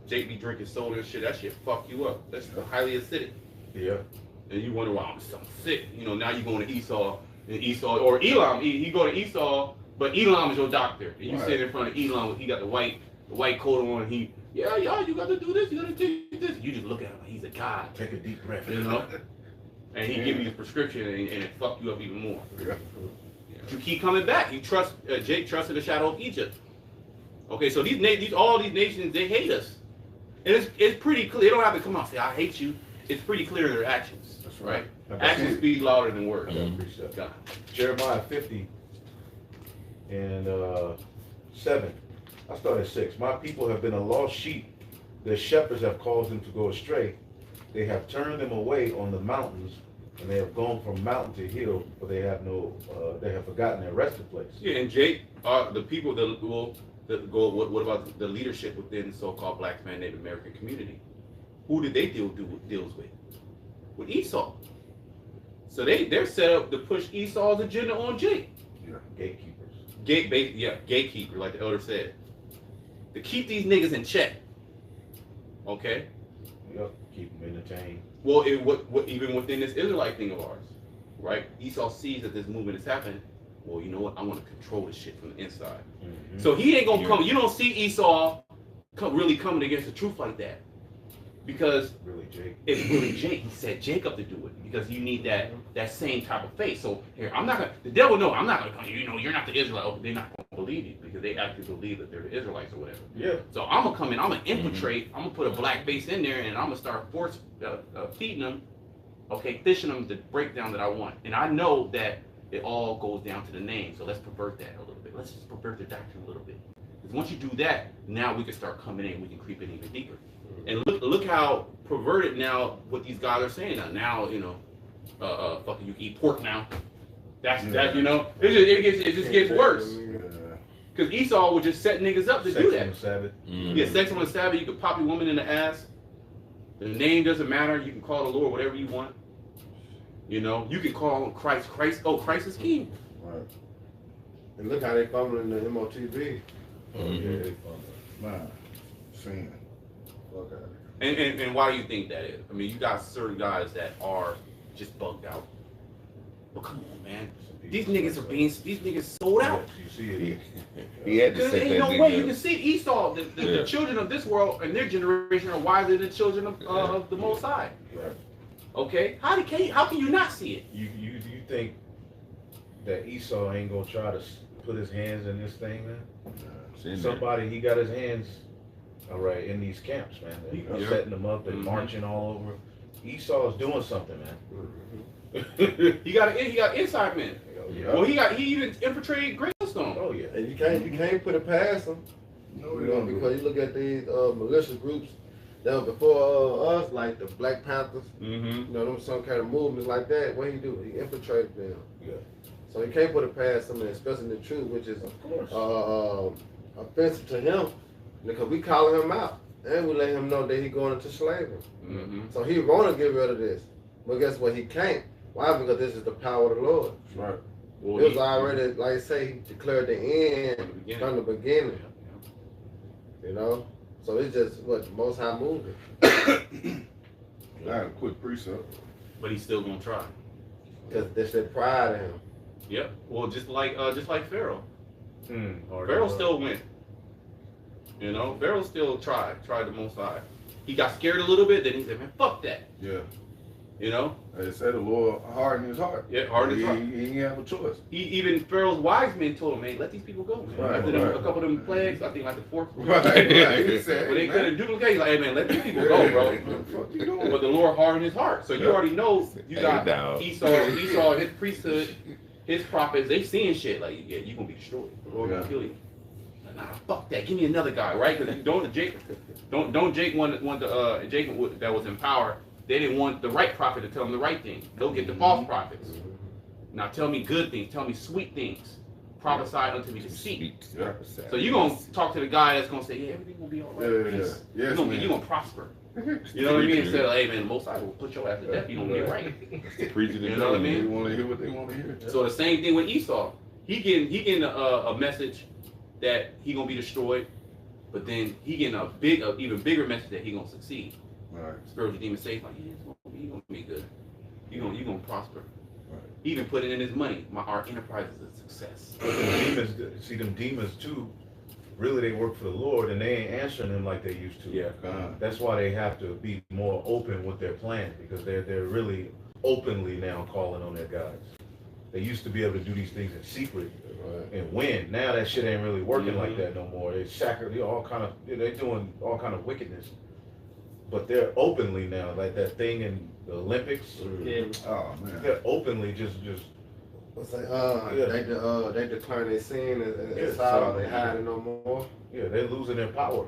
Speaker 2: Jake be drinking soda and shit. That shit fuck you up. That's highly acidic.
Speaker 1: Yeah.
Speaker 2: And you wonder why I'm so sick. You know, now you going to Esau and Esau or Elam. He go to Esau, but Elam is your doctor. And you sit in front of Elam. He got the white coat on. And you got to do this. You got to do this. You just look at him like he's a god.
Speaker 1: Take a deep breath.
Speaker 2: You know. And he give you the prescription and it fuck you up even more.
Speaker 6: Yeah.
Speaker 2: You keep coming back. You trust Jake trusted the shadow of Egypt. Okay, so all these nations, they hate us. And it's pretty clear. They don't have to come out and say, I hate you. It's pretty clear in their actions.
Speaker 1: That's right.
Speaker 2: Actions speak louder than words.
Speaker 1: God. Jeremiah 50 and 7. I started 6. My people have been a lost sheep. Their shepherds have caused them to go astray. They have turned them away on the mountains, and they have gone from mountain to hill, but they have forgotten their resting place.
Speaker 2: Yeah, and Jake, the people what about the leadership within the so-called Black man Native American community? Who did they deals with? With Esau. So they're set up to push Esau's agenda on Jake.
Speaker 1: Yeah. Gatekeepers.
Speaker 2: gatekeeper, like the elder said, to keep these niggas in check. Okay.
Speaker 1: Yep. Keep them entertained.
Speaker 2: Well, what even within this Israelite thing of ours, right? Esau sees that this movement is happening. Well, you know what? I want to control this shit from the inside.
Speaker 1: Mm-hmm.
Speaker 2: So he ain't gonna come. You don't see Esau really coming against the truth like that, because
Speaker 1: Really, Jake.
Speaker 2: it's really Jake. He said Jacob to do it because you need that same type of faith. So here, I'm not gonna. The devil know I'm not gonna come. You know, you're not the Israelite. Oh, they're not gonna believe you because they actually believe that they're the Israelites or whatever.
Speaker 1: Yeah.
Speaker 2: So I'm gonna come in. I'm gonna infiltrate. I'm gonna put a black base in there, and I'm gonna start feeding them. Okay, fishing them the breakdown that I want. And I know that it all goes down to the name. So let's pervert that a little bit. Let's just pervert the doctrine a little bit. Because once you do that, now we can start coming in. We can creep in even deeper. And look how perverted now what these guys are saying now. Now, you know, fucking you eat pork now. That's that, you know. It just gets worse. Because Esau would just set niggas up to do that.
Speaker 1: On the Sabbath.
Speaker 2: Yeah, sex on the Sabbath. You could pop your woman in the ass. The name doesn't matter. You can call the Lord whatever you want. You know, you can call him Christ. Oh, Christ is king.
Speaker 3: Right. And look how they fumbling in the MOTV.
Speaker 1: Oh, yeah, they fun.
Speaker 6: Man, sin.
Speaker 3: Okay.
Speaker 2: And why do you think that is? I mean, you got certain guys that are just bugged out. But come on, man. These niggas sold out.
Speaker 1: You see it.
Speaker 4: He had to
Speaker 2: Because
Speaker 4: set
Speaker 2: ain't
Speaker 4: that
Speaker 2: no
Speaker 4: nigga
Speaker 2: way you
Speaker 4: up.
Speaker 2: can see Esau. The children of this world and their generation are wiser than the children of the Most High.
Speaker 1: Right.
Speaker 2: Okay? How can you not see it?
Speaker 1: You think that Esau ain't gonna try to put his hands in this thing, man?
Speaker 4: It's in there.
Speaker 1: Somebody, he got his hands, all right, in these camps, man. They're
Speaker 2: Yeah.
Speaker 1: setting them up, they're
Speaker 2: Mhm.
Speaker 1: marching all over. Esau's doing something, man.
Speaker 2: He got inside men.
Speaker 1: Yeah.
Speaker 2: Well, he even infiltrated Greystone.
Speaker 1: Oh yeah.
Speaker 3: And you can't put it past them.
Speaker 6: No,
Speaker 3: You know, because you look at these militia groups that were before us, like the Black Panthers,
Speaker 2: Mm-hmm.
Speaker 3: you know, them some kind of movements like that. What he do? He infiltrated them.
Speaker 1: Yeah.
Speaker 3: So you can't put it past them, especially the truth, which is
Speaker 1: Of course.
Speaker 3: offensive to him, because we calling him out and we let him know that he going into slavery.
Speaker 2: Mm-hmm.
Speaker 3: So he want to get rid of this, but guess what? He can't. Why? Because this is the power of the Lord.
Speaker 6: Right.
Speaker 2: Well,
Speaker 3: It was already, like I say, he declared the end from the beginning. You know, so it's just what the Most High moving.
Speaker 6: I had a quick precept.
Speaker 2: But he's still gonna try.
Speaker 3: Because there's that pride in him.
Speaker 2: Yep. Well, just like Pharaoh.
Speaker 1: Or
Speaker 2: Pharaoh still went. You know, Pharaoh still tried the Most High. He got scared a little bit, then he said, "Man, fuck that."
Speaker 6: Yeah.
Speaker 2: You know,
Speaker 6: They said the Lord hardened his heart.
Speaker 2: yeah, hard as hard.
Speaker 6: He didn't have a choice.
Speaker 2: Even Pharaoh's wise men told him, "Man, let these people go." Man.
Speaker 6: Right,
Speaker 2: After them,
Speaker 6: right.
Speaker 2: a couple of them plagues, I think like the fourth.
Speaker 6: Right, right. He said,
Speaker 2: But they
Speaker 6: "Hey,
Speaker 2: couldn't
Speaker 6: man,
Speaker 2: duplicate. He's like, "Hey man, let these people go, bro."
Speaker 6: what the fuck you doing?"
Speaker 2: But the Lord hardened his heart, so you
Speaker 6: Yeah.
Speaker 2: already know you
Speaker 4: Hey,
Speaker 2: got
Speaker 4: dog.
Speaker 2: Esau, his priesthood, his prophets. They seeing shit like, yeah, you gonna be destroyed. The Lord
Speaker 6: Yeah.
Speaker 2: gonna kill you. Nah, fuck that. Give me another guy, right? Because Jake that was in power. They didn't want the right prophet to tell them the right thing. They'll get the false prophets. Now tell me good things. Tell me sweet things. Prophesy unto me deceit.
Speaker 6: Yeah.
Speaker 2: So you're going to talk to the guy that's going to say, yeah, everything will be all right.
Speaker 6: Yeah, yeah,
Speaker 2: Peace.
Speaker 6: yeah. Yes,
Speaker 2: You're going to prosper. You know what I mean? Instead of, hey, man, the Most High will put your ass to death. You don't get right.
Speaker 4: Preaching
Speaker 2: You know what I mean?
Speaker 6: They want to hear what they want to hear.
Speaker 2: So the same thing with Esau. He getting a message that he going to be destroyed. But then he getting a even bigger message that he going to succeed.
Speaker 6: Right.
Speaker 2: Spiritual demon says, like, yeah, you're going to be good. You're going to prosper.
Speaker 6: Right.
Speaker 2: He even put it in his money. Our enterprise is a success.
Speaker 1: Them demons too, really they work for the Lord and they ain't answering them like they used to.
Speaker 2: Yeah.
Speaker 1: That's why they have to be more open with their plan, because they're really openly now calling on their gods. They used to be able to do these things in secret and win. Now that shit ain't really working like that no more. They're they're doing all kind of wickedness. But they're openly now, like that thing in the Olympics.
Speaker 5: Yeah.
Speaker 6: Oh man.
Speaker 1: They're openly just
Speaker 3: It's like,
Speaker 1: Yeah.
Speaker 3: they declare their sin
Speaker 1: Yeah,
Speaker 3: as solid.
Speaker 1: so-
Speaker 3: They hide it no more.
Speaker 1: yeah, they're losing their power.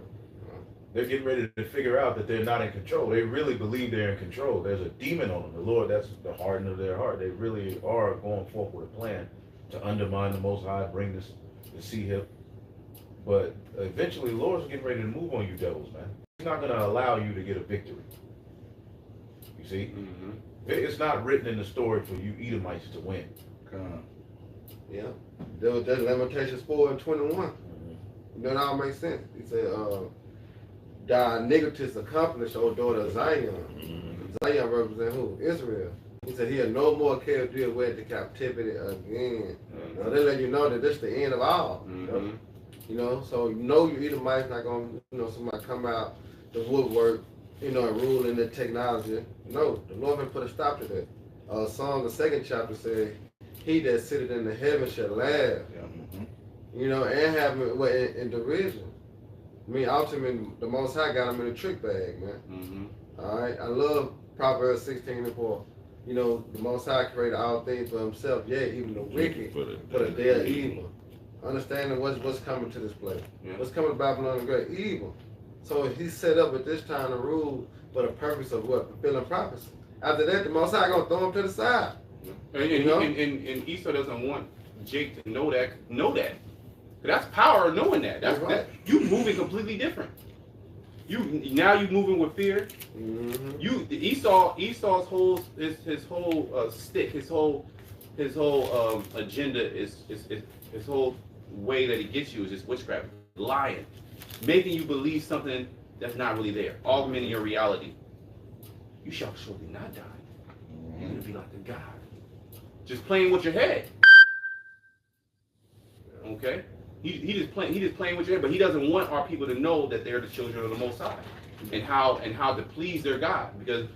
Speaker 1: They're getting ready to figure out that they're not in control. They really believe they're in control. There's a demon on them. The Lord, that's the hardening of their heart. They really are going forth with a plan to undermine the Most High, bring this to see him. But eventually, the Lord's getting ready to move on you devils, man. He's not going to allow you to get a victory. You see?
Speaker 2: Mm-hmm.
Speaker 1: It's not written in the story for you Edomites to win.
Speaker 3: Yeah. That's Lamentations 4:21. That all makes sense. He said, thy iniquities accomplished, O daughter of Zion. Zion represent who? Israel. He said he'll no more carry you away into captivity again. So they let you know that this is the end of all. You know, so you know you Edomites not gonna, you know, somebody come out the woodwork, you know, and rule in the technology. No, the Lord will put a stop to that. Psalm the 2nd chapter says, he that sitteth in the heavens shall laugh. You know, and have him in derision. I mean, ultimately, the Most High got him in a trick bag, man. All right, I love Proverbs 16:4. You know, the Most High created all things for himself, yea, even the wicked for the day of evil. Understanding what's coming to this place. What's coming to Babylon the Great? Evil. So he set up at this time to rule for the purpose of what? Fulfilling prophecy. After that, the Most High gonna throw him to the side.
Speaker 2: And Esau doesn't want Jake to know that. That's power knowing that. That's right. You moving completely different. You moving with fear. Esau's whole his whole stick, his whole agenda is his whole way that he gets you is just witchcraft, lying, making you believe something that's not really there, augmenting your reality. You shall surely not die. You're gonna be like the God. Just playing with your head. Okay? He just playing with your head, but he doesn't want our people to know that they're the children of the Most High, and how to please their God, because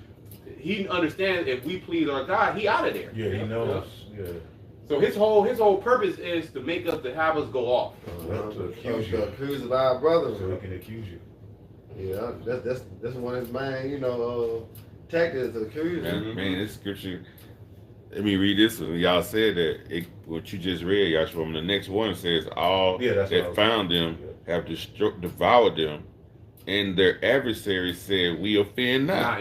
Speaker 2: he understands if we please our God, he out of there.
Speaker 1: Yeah, he knows. Yeah.
Speaker 2: So his whole purpose is to make us, to have us go off.
Speaker 1: To accuse you.
Speaker 3: Accuse of our brothers.
Speaker 1: So he can accuse you.
Speaker 3: Yeah, that's one of his main, you know, tactics to accuse you.
Speaker 4: Man, this scripture. Let me read this one. Y'all said that what you just read, y'all from the next one says all that found them have devoured them, and their adversaries said, "We offend not."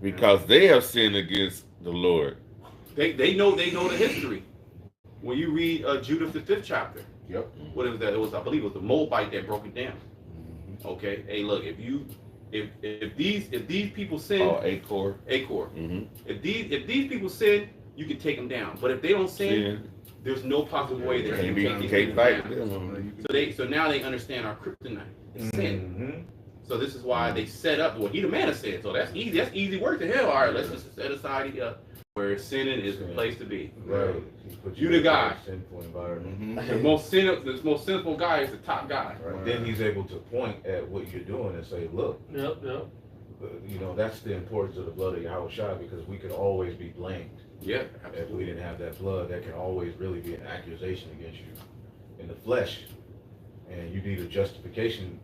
Speaker 4: Because they have sinned against the Lord.
Speaker 2: They know the history. When you read Judah the 5th chapter, what is that? It was, I believe, it was the Moabite that broke it down. Okay, hey, look, if these people sin,
Speaker 4: Acor.
Speaker 2: If these people sin, you can take them down. But if they don't sin, there's no possible way they can take these people down. So now they understand our kryptonite. It's sin. So this is why they set up. Well, he the man of sin, so that's easy. That's easy work to him. All right, let's just set aside where sinning is the place to be.
Speaker 1: Right.
Speaker 2: You the guy.
Speaker 1: Sinful environment.
Speaker 2: The most sinful guy is the top guy.
Speaker 1: Right. Then he's able to point at what you're doing and say, look. You know, that's the importance of the blood of Yahushua, because we could always be blamed.
Speaker 2: Yeah.
Speaker 1: If we didn't have that blood, that can always really be an accusation against you in the flesh. And you need a justification.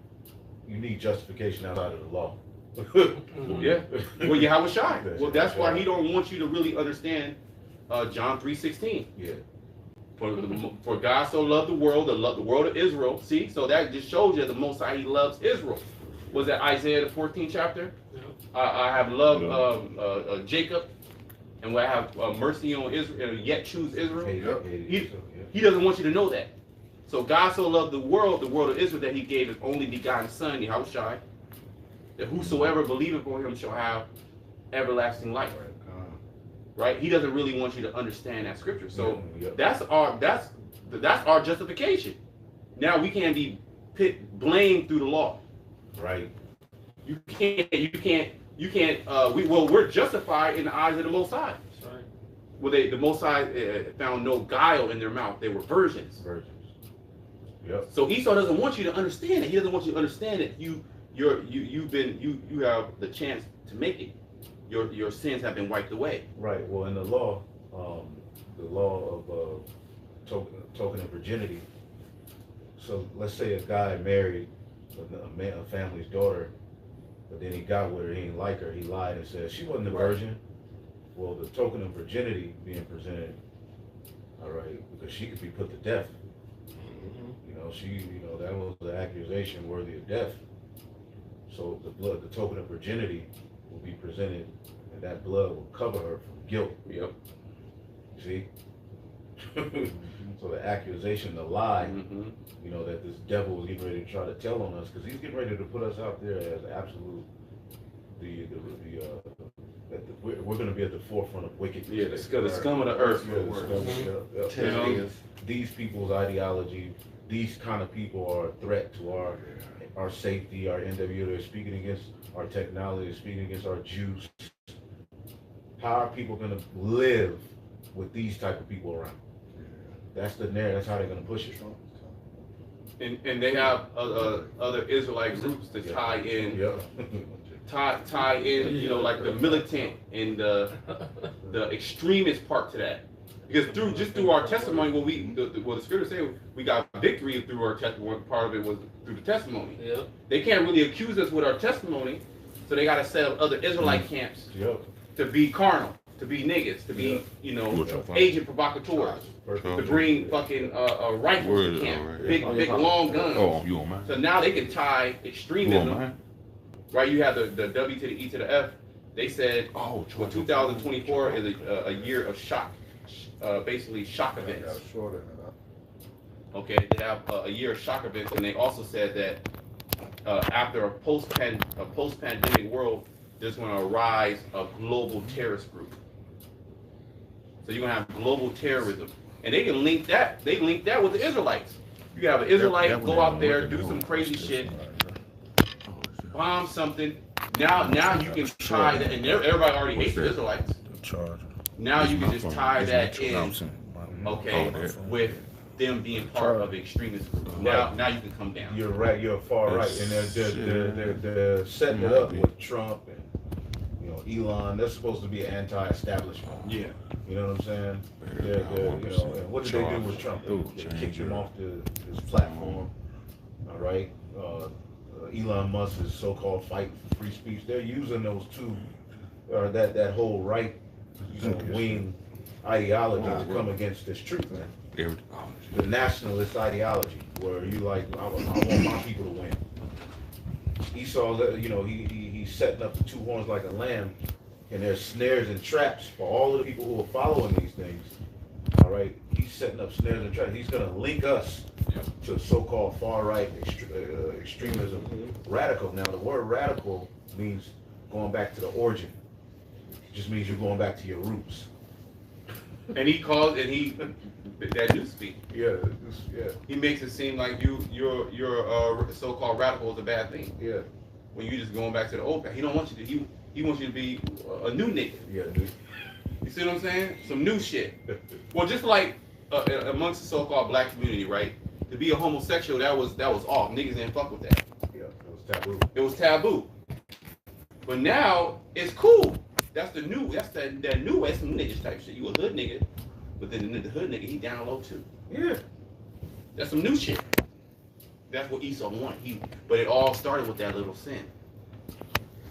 Speaker 1: You need justification outside of the law.
Speaker 2: Yeah. Well, Yahushua. Well, that's why he don't want you to really understand John 3:16.
Speaker 1: Yeah.
Speaker 2: For God so loved the world of Israel. See, so that just shows you the Most High, he loves Israel. Was that Isaiah the 14th chapter? I have loved Jacob, and I have mercy on Israel, and yet choose Israel. He doesn't want you to know that. So God so loved the world of Israel, that he gave his only begotten Son, Yahushua, that whosoever believeth on him shall have everlasting life. Right? He doesn't really want you to understand that scripture. So that's our justification. Now we can't be blamed through the law.
Speaker 1: Right.
Speaker 2: You can't. We're justified in the eyes of the Most High.
Speaker 5: That's right.
Speaker 2: Well, the Most High found no guile in their mouth. They were virgins.
Speaker 1: Yep.
Speaker 2: So Esau doesn't want you to understand it. He doesn't want you to understand that you have the chance to make it. Your sins have been wiped away.
Speaker 1: Right. Well, in the law of token of virginity. So let's say a guy married a family's daughter, but then he got with her, he didn't like her, he lied and said she wasn't a virgin. Well, the token of virginity being presented, all right, because she could be put to death. You know, that was the accusation worthy of death. So the token of virginity will be presented, and that blood will cover her from guilt.
Speaker 2: Yep.
Speaker 1: See? So the accusation, the lie, you know, that this devil is getting ready to try to tell on us, because he's getting ready to put us out there as absolute, we're going to be at the forefront of wickedness.
Speaker 2: Yeah, the scum of the earth.
Speaker 1: Yeah, the scum, yeah.
Speaker 2: You know?
Speaker 1: These people's ideology, these kind of people are a threat to our safety, our NWO. They're speaking against our technology, they're speaking against our Jews. How are people going to live with these type of people around? That's the narrative. That's how they're going to push it.
Speaker 2: And they have other Israelite groups to tie in, tie in, you know, like the militant and the extremist part to that. Because through our testimony, what the scripture said, we got victory through our testimony. Part of it was through the testimony.
Speaker 5: Yeah.
Speaker 2: They can't really accuse us with our testimony, so they got to set up other Israelite camps to be carnal, to be niggas, to be, you know, agent provocateurs, to bring fucking rifles to camp, big long guns.
Speaker 4: Oh, you on mine?
Speaker 2: So now they can tie extremism. Right, you have the W to the E to the F. They said, well, 2024 is a year of shock, basically shock events. Okay, they have a year of shock events, and they also said that after a post-pandemic world, there's going to arise a global terrorist group. So you're going to have global terrorism, and they can link that. They link that with the Israelites. You have an Israelite go out there, do some crazy shit, bomb something. Now you can tie that, and everybody already hates the Israelites. Now you can just tie that in, okay, with them being part of the extremist group. Now you can come down.
Speaker 1: You're right. You're far right, and they're setting it up with Trump and Elon. They're supposed to be anti-establishment.
Speaker 2: Yeah.
Speaker 1: You know what I'm saying? And what did they do with Trump? They kicked him off his platform. All right. Elon Musk's so-called fight for free speech. They're using those two, or that whole right wing ideology to come against this truth, man. The nationalist ideology, where you like, I want my people to win. Esau, he's setting up the two horns like a lamb, and there's snares and traps for all of the people who are following these things. All right, he's setting up snares and traps. He's going to link us to so-called far-right extremism, radical. Now, the word radical means going back to the origin. It just means you're going back to your roots.
Speaker 2: And that newspeak.
Speaker 1: Yeah.
Speaker 2: He makes it seem like your so-called radical is a bad thing.
Speaker 1: Yeah. When
Speaker 2: you just going back to the old guy. He don't want you to. He wants you to be a new nigga.
Speaker 1: Yeah, dude.
Speaker 2: You see what I'm saying? Some new shit. Well, just like amongst the so-called black community, right? To be a homosexual, that was off. Niggas didn't fuck with that.
Speaker 1: Yeah, it was taboo.
Speaker 2: It was taboo. But now it's cool. That's that new West niggas type shit. You a hood nigga, but then the hood nigga, he down low too.
Speaker 1: Yeah.
Speaker 2: That's some new shit. That's what Esau wanted. But it all started with that little sin.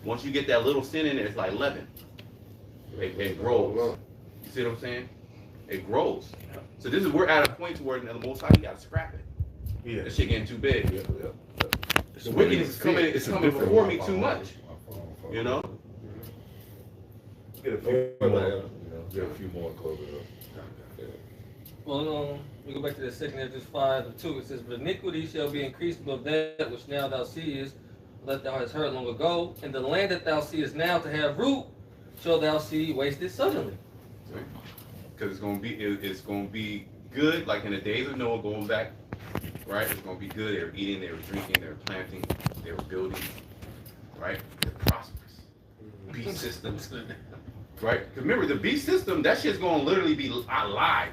Speaker 2: Once you get that little sin in there, it's like leaven. It grows. You see what I'm saying? It grows. So we're at a point to where the Most High, you gotta scrap it.
Speaker 1: Yeah.
Speaker 2: That shit getting too big.
Speaker 1: Yeah.
Speaker 2: The wickedness is coming before me too much. You know?
Speaker 1: Get a few more and close it up.
Speaker 5: Well, we go back to the 2 Ezra 5:2. It says, "But iniquity shall be increased above that which now thou seest, that thou hast heard long ago, and the land that thou seest now to have root, shall thou see wasted suddenly."
Speaker 2: Because it's gonna be good, like in the days of Noah, going back, right? It's gonna be good. They were eating, they were drinking, they were planting, they were building, right? They're prosperous. Beast systems, right? Because remember, the beast system, that shit's gonna literally be alive.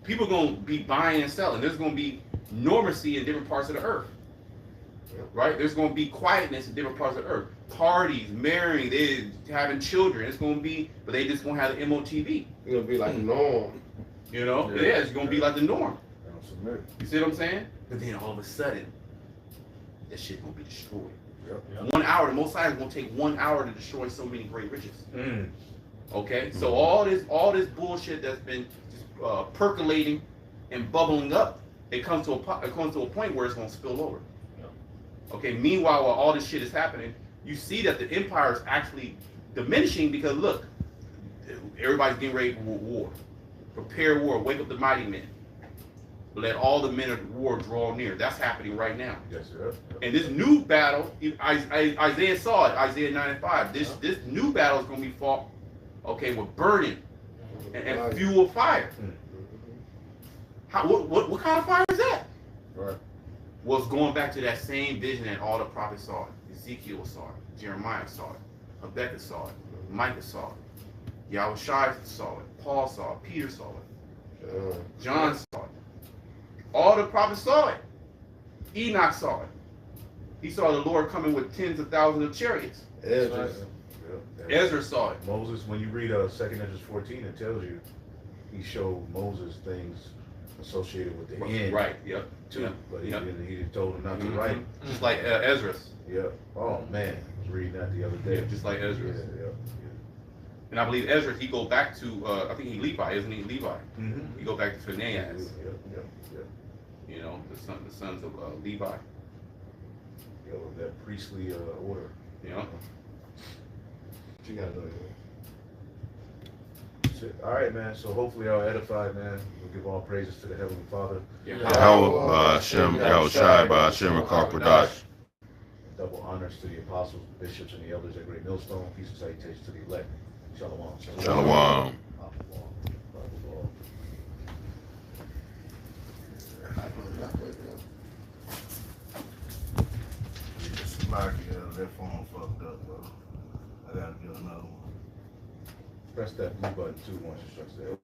Speaker 2: People gonna be buying and selling. There's gonna be normalcy in different parts of the earth, right? There's gonna be quietness in different parts of the earth. Parties, marrying, they having children. It's gonna be, but they just gonna have the MOTV.
Speaker 3: It's gonna be like the norm.
Speaker 2: You know? Yeah, it's gonna be like the norm. You see what I'm saying? But then all of a sudden, that shit gonna be destroyed. Yep. 1 hour, the Most High is gonna take 1 hour to destroy so many great riches. Okay, so all this bullshit that's been percolating and bubbling up, it comes to a point where it's gonna spill over. Okay, meanwhile, while all this shit is happening, you see that the empire is actually diminishing because look, everybody's getting ready for war. Prepare war, wake up the mighty men. let all the men of war draw near. That's happening right now.
Speaker 1: Yes, sir.
Speaker 2: And this new battle, Isaiah saw it, Isaiah 9 and 5. This new battle is going to be fought, okay, with burning and fuel fire. What kind of fire is that?
Speaker 3: Right.
Speaker 2: Well, it's going back to that same vision that all the prophets saw it. Ezekiel saw it. Jeremiah saw it. Habakkuk saw it. Micah saw it. Yahushua saw it. Paul saw it. Peter saw it. John saw it. All the prophets saw it. Enoch saw it. He saw the Lord coming with tens of thousands of chariots. Ezra saw it.
Speaker 1: Moses, when you read 2 Ezra 14, it tells you he showed Moses things associated with the end.
Speaker 2: Right, yep.
Speaker 1: Too,
Speaker 2: Yep.
Speaker 1: but he
Speaker 2: Yep.
Speaker 1: didn't. He told him not to write.
Speaker 2: Just like Ezra's.
Speaker 1: Yeah. Oh man, I was reading that the other day.
Speaker 2: Yeah, just like Ezra's.
Speaker 1: Yeah.
Speaker 2: And I believe Ezra, he go back to, I think he Levi, isn't he? Levi.
Speaker 1: Mm-hmm.
Speaker 2: He go back to Phinehas.
Speaker 1: Yeah.
Speaker 2: You know, the sons of Levi.
Speaker 1: Yeah, with that priestly order.
Speaker 2: You know.
Speaker 3: You gotta know
Speaker 1: That's it. All right, man. So hopefully y'all edified, man. We'll give all praises to the Heavenly Father.
Speaker 4: Yahweh Hashem, Yahushai, Hashem, Kakwadash.
Speaker 1: Double honors to the apostles, bishops, and the elders at Great Millstone. Peace and salutations to the elect. Shalom.
Speaker 4: Shalom.
Speaker 6: That phone fucked up, bro. I gotta get another one.
Speaker 1: Press that blue button too once you press that.